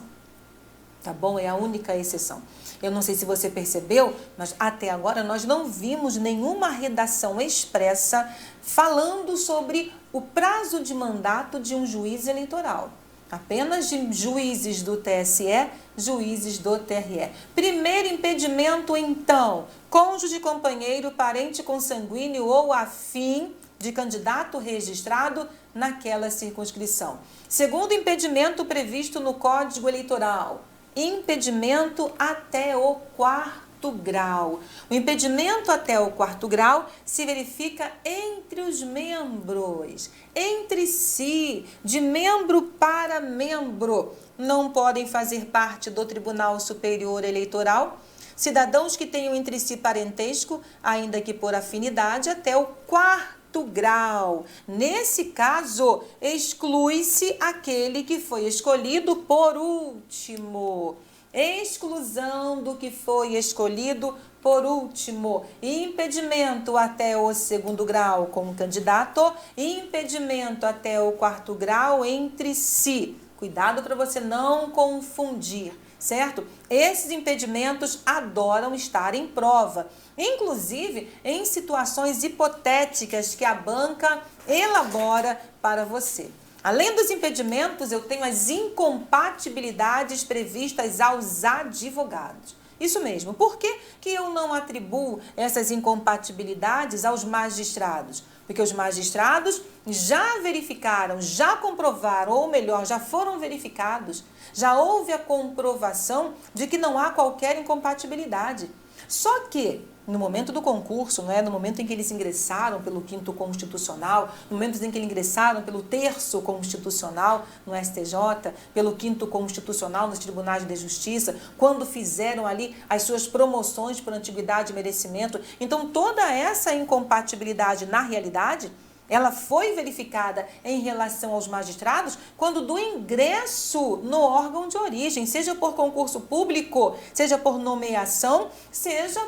Tá bom? É a única exceção. Eu não sei se você percebeu, mas até agora nós não vimos nenhuma redação expressa falando sobre o prazo de mandato de um juiz eleitoral. Apenas de juízes do TSE, juízes do TRE. Primeiro impedimento, então, cônjuge, companheiro, parente consanguíneo ou afim de candidato registrado naquela circunscrição. Segundo impedimento previsto no Código Eleitoral, impedimento até o quarto grau. O impedimento até o quarto grau se verifica entre os membros, entre si, de membro para membro. Não podem fazer parte do Tribunal Superior Eleitoral cidadãos que tenham entre si parentesco, ainda que por afinidade, até o quarto grau. Nesse caso, exclui-se aquele que foi escolhido por último. Exclusão do que foi escolhido por último. Impedimento até o segundo grau com o candidato, impedimento até o quarto grau entre si. Cuidado para você não confundir, certo? Esses impedimentos adoram estar em prova, inclusive em situações hipotéticas que a banca elabora para você. Além dos impedimentos, eu tenho as incompatibilidades previstas aos advogados. Isso mesmo. Por que eu não atribuo essas incompatibilidades aos magistrados? Porque os magistrados já verificaram, já comprovaram, ou melhor, já foram verificados, já houve a comprovação de que não há qualquer incompatibilidade. Só que no momento do concurso, não é? No momento em que eles ingressaram pelo 5º Constitucional, no momento em que eles ingressaram pelo 3º Constitucional no STJ, pelo 5º Constitucional nos Tribunais de Justiça, quando fizeram ali as suas promoções por antiguidade e merecimento. Então, toda essa incompatibilidade na realidade, ela foi verificada em relação aos magistrados quando do ingresso no órgão de origem, seja por concurso público, seja por nomeação, seja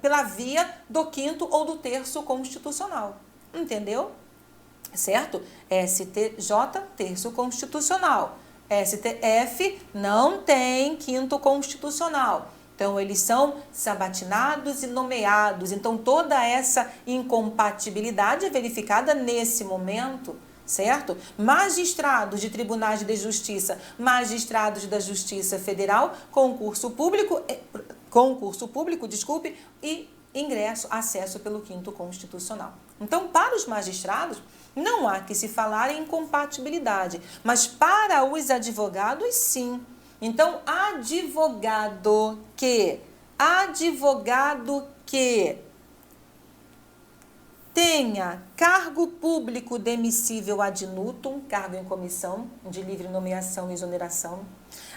pela via do 5º ou do 3º Constitucional. Entendeu? Certo? STJ, 3º Constitucional. STF não tem 5º Constitucional. Então, eles são sabatinados e nomeados. Então, toda essa incompatibilidade é verificada nesse momento, certo? Magistrados de tribunais de justiça, magistrados da Justiça Federal, concurso público, e ingresso, acesso pelo 5º Constitucional. Então, para os magistrados, não há que se falar em incompatibilidade, mas para os advogados, sim. Então, advogado que tenha cargo público demissível ad nutum, cargo em comissão de livre nomeação e exoneração,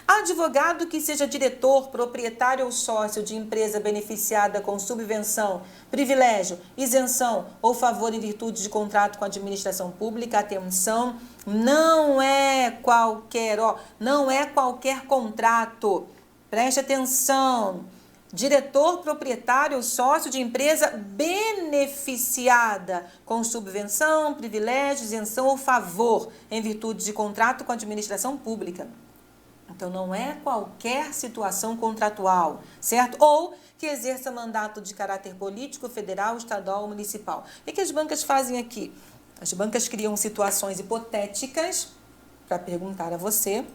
advogado que seja diretor, proprietário ou sócio de empresa beneficiada com subvenção, privilégio, isenção ou favor em virtude de contrato com a administração pública, atenção, não é qualquer contrato, preste atenção, diretor, proprietário ou sócio de empresa beneficiada com subvenção, privilégio, isenção ou favor em virtude de contrato com a administração pública. Então, não é qualquer situação contratual, certo? Ou que exerça mandato de caráter político, federal, estadual ou municipal. O que as bancas fazem aqui? As bancas criam situações hipotéticas para perguntar a você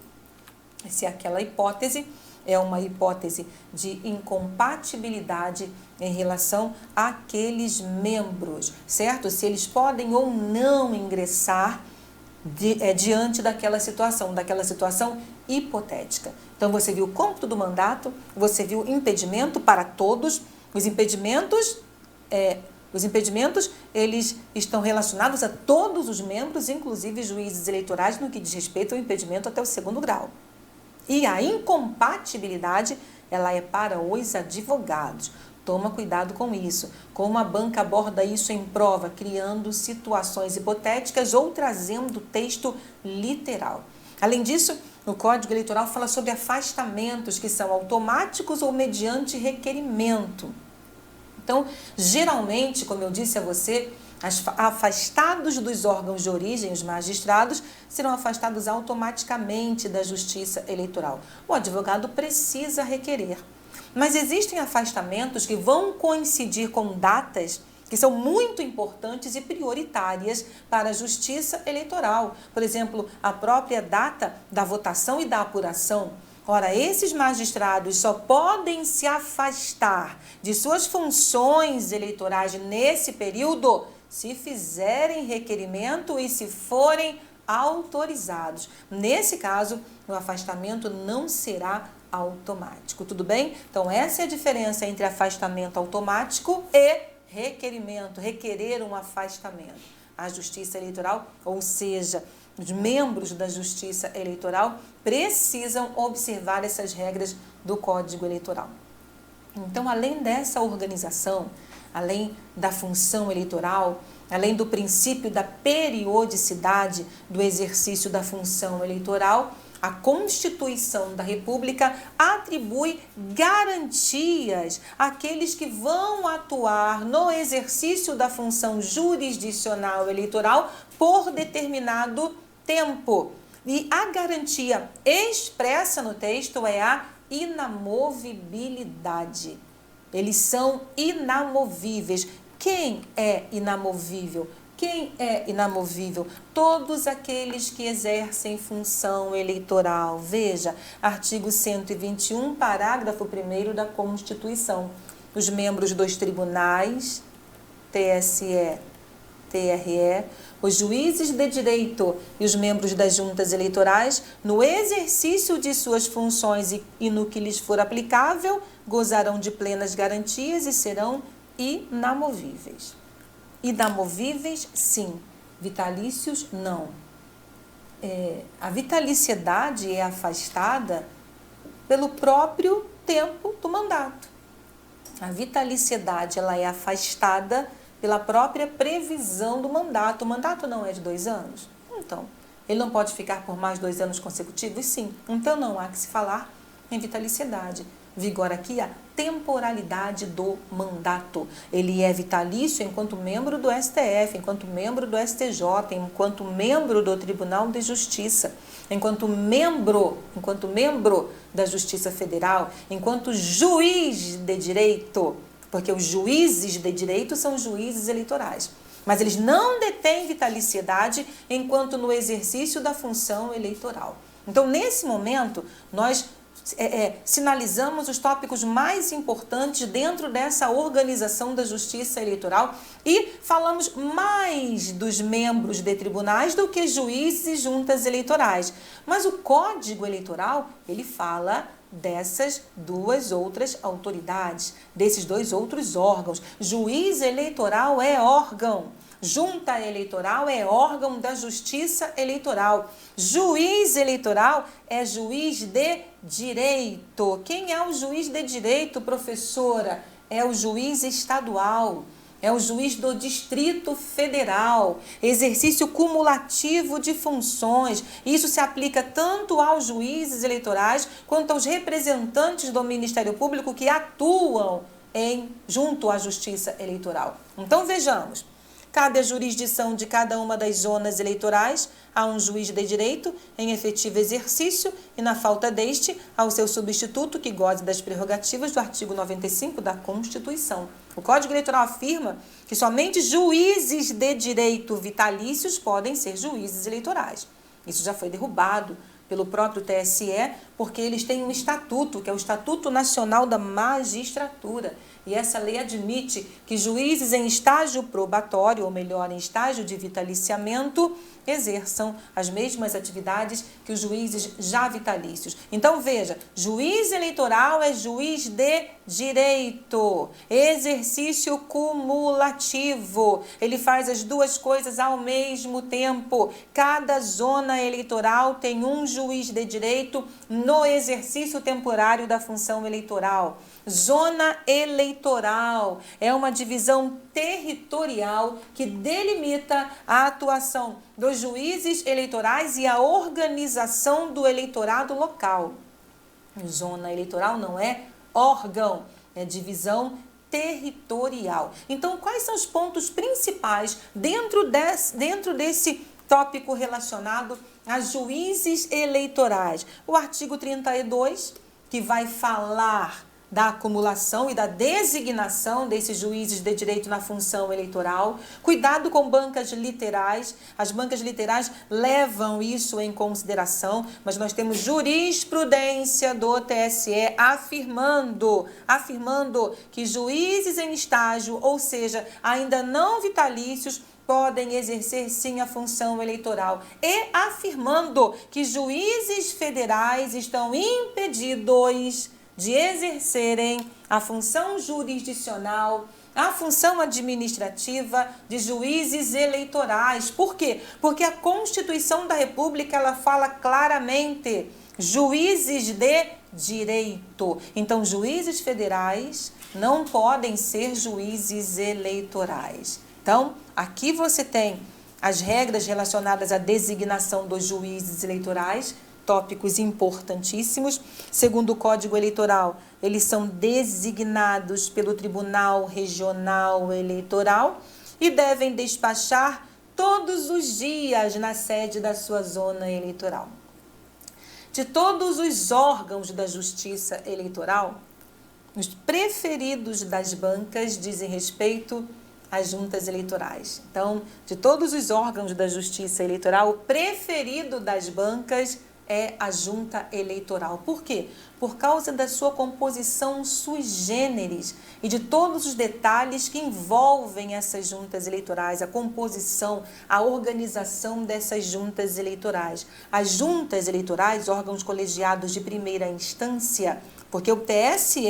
se aquela hipótese é uma hipótese de incompatibilidade em relação àqueles membros, certo? Se eles podem ou não ingressar diante daquela situação hipotética. Então, você viu o cômputo do mandato, você viu o impedimento para todos. Os impedimentos, eles estão relacionados a todos os membros, inclusive juízes eleitorais, no que diz respeito ao impedimento até o 2º grau. E a incompatibilidade, ela é para os advogados. Toma cuidado com isso. Como a banca aborda isso em prova, criando situações hipotéticas ou trazendo texto literal. Além disso, o Código Eleitoral fala sobre afastamentos que são automáticos ou mediante requerimento. Então, geralmente, como eu disse a você, afastados dos órgãos de origem, os magistrados, serão afastados automaticamente da Justiça Eleitoral. O advogado precisa requerer. Mas existem afastamentos que vão coincidir com datas que são muito importantes e prioritárias para a Justiça Eleitoral. Por exemplo, a própria data da votação e da apuração. Ora, esses magistrados só podem se afastar de suas funções eleitorais nesse período se fizerem requerimento e se forem autorizados. Nesse caso, o afastamento não será automático, tudo bem? Então, essa é a diferença entre afastamento automático e requerimento, requerer um afastamento. A Justiça Eleitoral, ou seja, os membros da Justiça Eleitoral precisam observar essas regras do Código Eleitoral. Então, além dessa organização, além da função eleitoral, além do princípio da periodicidade do exercício da função eleitoral, a Constituição da República atribui garantias àqueles que vão atuar no exercício da função jurisdicional eleitoral por determinado tempo. E a garantia expressa no texto é a inamovibilidade. Eles são inamovíveis. Quem é inamovível? Quem é inamovível? Todos aqueles que exercem função eleitoral. Veja, artigo 121, parágrafo 1º da Constituição. Os membros dos tribunais, TSE, TRE, os juízes de direito e os membros das juntas eleitorais, no exercício de suas funções e no que lhes for aplicável, gozarão de plenas garantias e serão inamovíveis. Inamovíveis, sim. Vitalícios, não. A vitaliciedade é afastada pelo próprio tempo do mandato. A vitaliciedade ela é afastada pela própria previsão do mandato. O mandato não é de 2 anos? Então, ele não pode ficar por mais 2 anos consecutivos? Sim. Então, não há que se falar em vitaliciedade. Vigora aqui a temporalidade do mandato. Ele é vitalício enquanto membro do STF, enquanto membro do STJ, enquanto membro do Tribunal de Justiça, enquanto membro da Justiça Federal, enquanto juiz de direito, porque os juízes de direito são juízes eleitorais. Mas eles não detêm vitaliciedade enquanto no exercício da função eleitoral. Então, nesse momento, nós sinalizamos os tópicos mais importantes dentro dessa organização da justiça eleitoral e falamos mais dos membros de tribunais do que juízes e juntas eleitorais. Mas o Código Eleitoral, ele fala dessas 2 outras autoridades, desses 2 outros órgãos. Juiz eleitoral é órgão. Junta eleitoral é órgão da justiça eleitoral. Juiz eleitoral é juiz de direito. Quem é o juiz de direito, professora? É o juiz estadual. É o juiz do Distrito Federal, exercício cumulativo de funções. Isso se aplica tanto aos juízes eleitorais quanto aos representantes do Ministério Público que atuam junto à Justiça Eleitoral. Então, vejamos. Cabe a jurisdição de cada uma das zonas eleitorais a um juiz de direito em efetivo exercício e, na falta deste, ao seu substituto que goze das prerrogativas do artigo 95 da Constituição. O Código Eleitoral afirma que somente juízes de direito vitalícios podem ser juízes eleitorais. Isso já foi derrubado pelo próprio TSE, porque eles têm um estatuto, que é o Estatuto Nacional da Magistratura. E essa lei admite que juízes em estágio probatório, ou melhor, em estágio de vitaliciamento, exerçam as mesmas atividades que os juízes já vitalícios. Então, veja, juiz eleitoral é juiz de direito, exercício cumulativo. Ele faz as 2 coisas ao mesmo tempo. Cada zona eleitoral tem um juiz de direito no exercício temporário da função eleitoral. Zona eleitoral é uma divisão territorial que delimita a atuação dos juízes eleitorais e a organização do eleitorado local. Zona eleitoral não é órgão, é divisão territorial. Então, quais são os pontos principais dentro desse tópico relacionado a juízes eleitorais? O artigo 32, que vai falar da acumulação e da designação desses juízes de direito na função eleitoral. Cuidado com bancas literais. As bancas literais levam isso em consideração, mas nós temos jurisprudência do TSE afirmando que juízes em estágio, ou seja, ainda não vitalícios, podem exercer sim a função eleitoral e afirmando que juízes federais estão impedidos de exercerem a função jurisdicional, a função administrativa de juízes eleitorais. Por quê? Porque a Constituição da República ela fala claramente juízes de direito. Então, juízes federais não podem ser juízes eleitorais. Então, aqui você tem as regras relacionadas à designação dos juízes eleitorais, tópicos importantíssimos. Segundo o Código Eleitoral, eles são designados pelo Tribunal Regional Eleitoral e devem despachar todos os dias na sede da sua zona eleitoral. De todos os órgãos da Justiça Eleitoral, os preferidos das bancas dizem respeito às juntas eleitorais. Então, de todos os órgãos da Justiça Eleitoral, o preferido das bancas é a junta eleitoral. Por quê? Por causa da sua composição sui generis e de todos os detalhes que envolvem essas juntas eleitorais, a composição, a organização dessas juntas eleitorais. As juntas eleitorais, órgãos colegiados de primeira instância, porque o TSE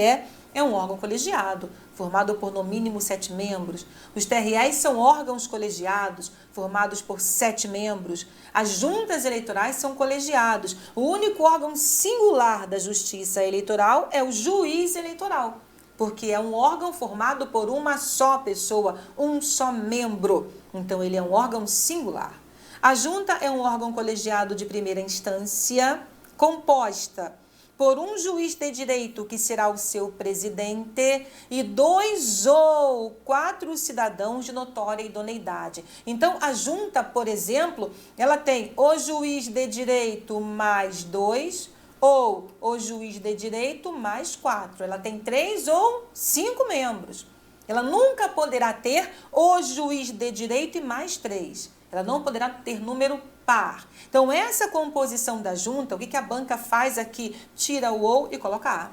é um órgão colegiado, formado por no mínimo 7 membros. Os TREs são órgãos colegiados, formados por 7 membros. As juntas eleitorais são colegiados. O único órgão singular da justiça eleitoral é o juiz eleitoral, porque é um órgão formado por uma só pessoa, um só membro. Então, ele é um órgão singular. A junta é um órgão colegiado de primeira instância, composta por um juiz de direito, que será o seu presidente, e 2 ou 4 cidadãos de notória idoneidade. Então, a junta, por exemplo, ela tem o juiz de direito mais 2, ou o juiz de direito mais 4. Ela tem 3 ou 5 membros. Ela nunca poderá ter o juiz de direito e mais 3. Ela não poderá ter número par. Então, essa composição da junta, o que a banca faz aqui? Tira o ou e coloca a.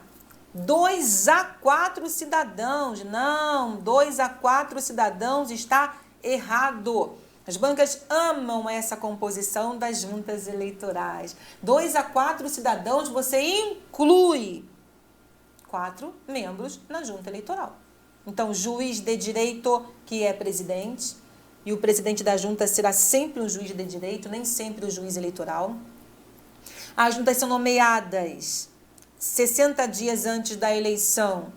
2 a 4 cidadãos. Não, 2 a 4 cidadãos está errado. As bancas amam essa composição das juntas eleitorais. 2 a 4 cidadãos, você inclui 4 membros na junta eleitoral. Então, juiz de direito, que é presidente, e o presidente da junta será sempre um juiz de direito, nem sempre o juiz eleitoral. As juntas são nomeadas 60 dias antes da eleição,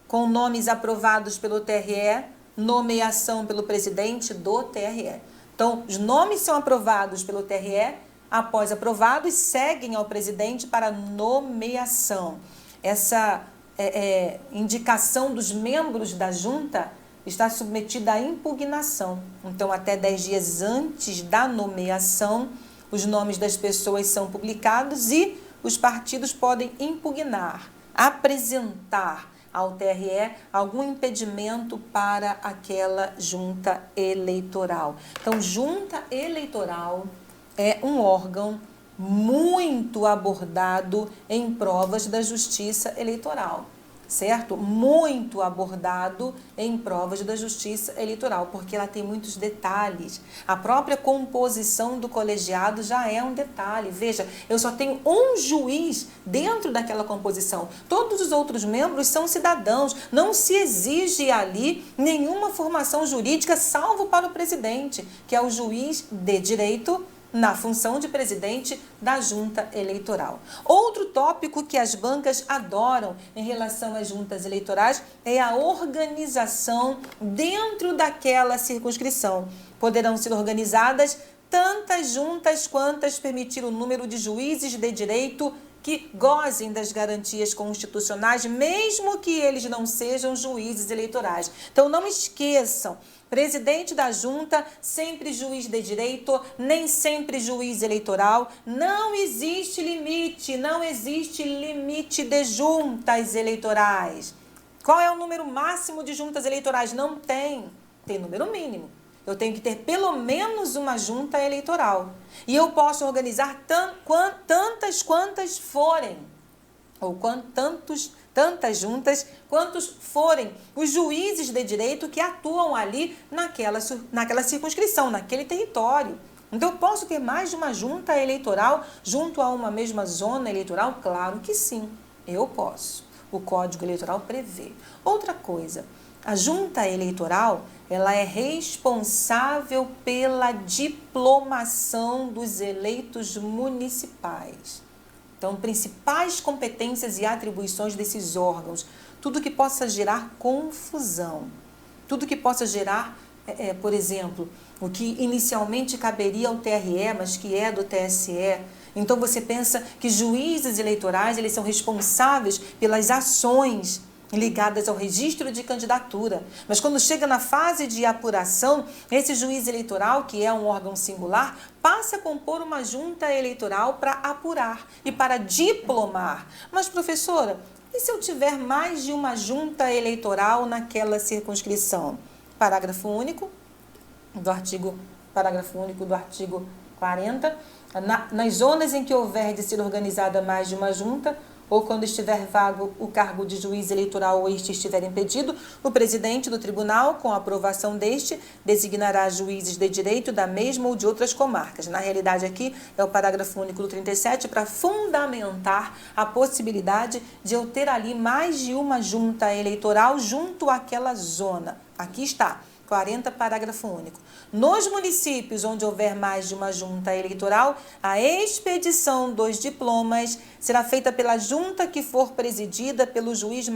com nomes aprovados pelo TRE, nomeação pelo presidente do TRE. Então, os nomes são aprovados pelo TRE, após aprovados, seguem ao presidente para nomeação. Essa indicação dos membros da junta está submetida à impugnação. Então, até 10 dias antes da nomeação, os nomes das pessoas são publicados e os partidos podem impugnar, apresentar ao TRE algum impedimento para aquela junta eleitoral. Então, junta eleitoral é um órgão muito abordado em provas da justiça eleitoral, certo? Muito abordado em provas da justiça eleitoral, porque ela tem muitos detalhes. A própria composição do colegiado já é um detalhe. Veja, eu só tenho um juiz dentro daquela composição. Todos os outros membros são cidadãos. Não se exige ali nenhuma formação jurídica, salvo para o presidente, que é o juiz de direito na função de presidente da junta eleitoral. Outro tópico que as bancas adoram em relação às juntas eleitorais é a organização dentro daquela circunscrição. Poderão ser organizadas tantas juntas quantas permitir o número de juízes de direito que gozem das garantias constitucionais, mesmo que eles não sejam juízes eleitorais. Então, não esqueçam, presidente da junta, sempre juiz de direito, nem sempre juiz eleitoral. Não existe limite de juntas eleitorais. Qual é o número máximo de juntas eleitorais? Não tem. Tem número mínimo. Eu tenho que ter pelo menos uma junta eleitoral. E eu posso organizar tantas quantas forem, ou tantas juntas quantos forem os juízes de direito que atuam ali naquela circunscrição, naquele território. Então, eu posso ter mais de uma junta eleitoral junto a uma mesma zona eleitoral? Claro que sim, eu posso. O Código Eleitoral prevê. Outra coisa, a junta eleitoral, ela é responsável pela diplomação dos eleitos municipais. Então, principais competências e atribuições desses órgãos, tudo que possa gerar confusão, tudo que possa gerar, por exemplo, o que inicialmente caberia ao TRE, mas que é do TSE. Então, você pensa que juízes eleitorais, eles são responsáveis pelas ações ligadas ao registro de candidatura. Mas quando chega na fase de apuração, esse juiz eleitoral, que é um órgão singular, passa a compor uma junta eleitoral para apurar e para diplomar. Mas, professora, e se eu tiver mais de uma junta eleitoral naquela circunscrição? Parágrafo único do artigo 40. Nas zonas em que houver de ser organizada mais de uma junta, ou quando estiver vago o cargo de juiz eleitoral ou este estiver impedido, o presidente do tribunal, com a aprovação deste, designará juízes de direito da mesma ou de outras comarcas. Na realidade, aqui é o parágrafo único do 37 para fundamentar a possibilidade de eu ter ali mais de uma junta eleitoral junto àquela zona. Aqui está. 40, parágrafo único. Nos municípios onde houver mais de uma junta eleitoral, a expedição dos diplomas será feita pela junta que for presidida pelo juiz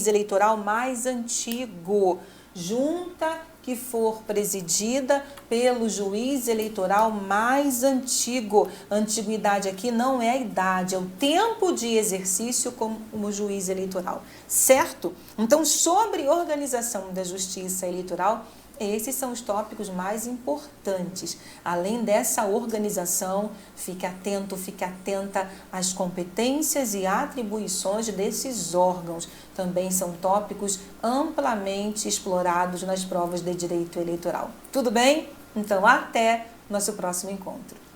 eleitoral mais antigo. Junta que for presidida pelo juiz eleitoral mais antigo. Antiguidade aqui não é a idade, é o tempo de exercício como juiz eleitoral, certo? Então, sobre organização da justiça eleitoral, esses são os tópicos mais importantes. Além dessa organização, fique atento, fique atenta às competências e atribuições desses órgãos. Também são tópicos amplamente explorados nas provas de direito eleitoral. Tudo bem? Então, até nosso próximo encontro.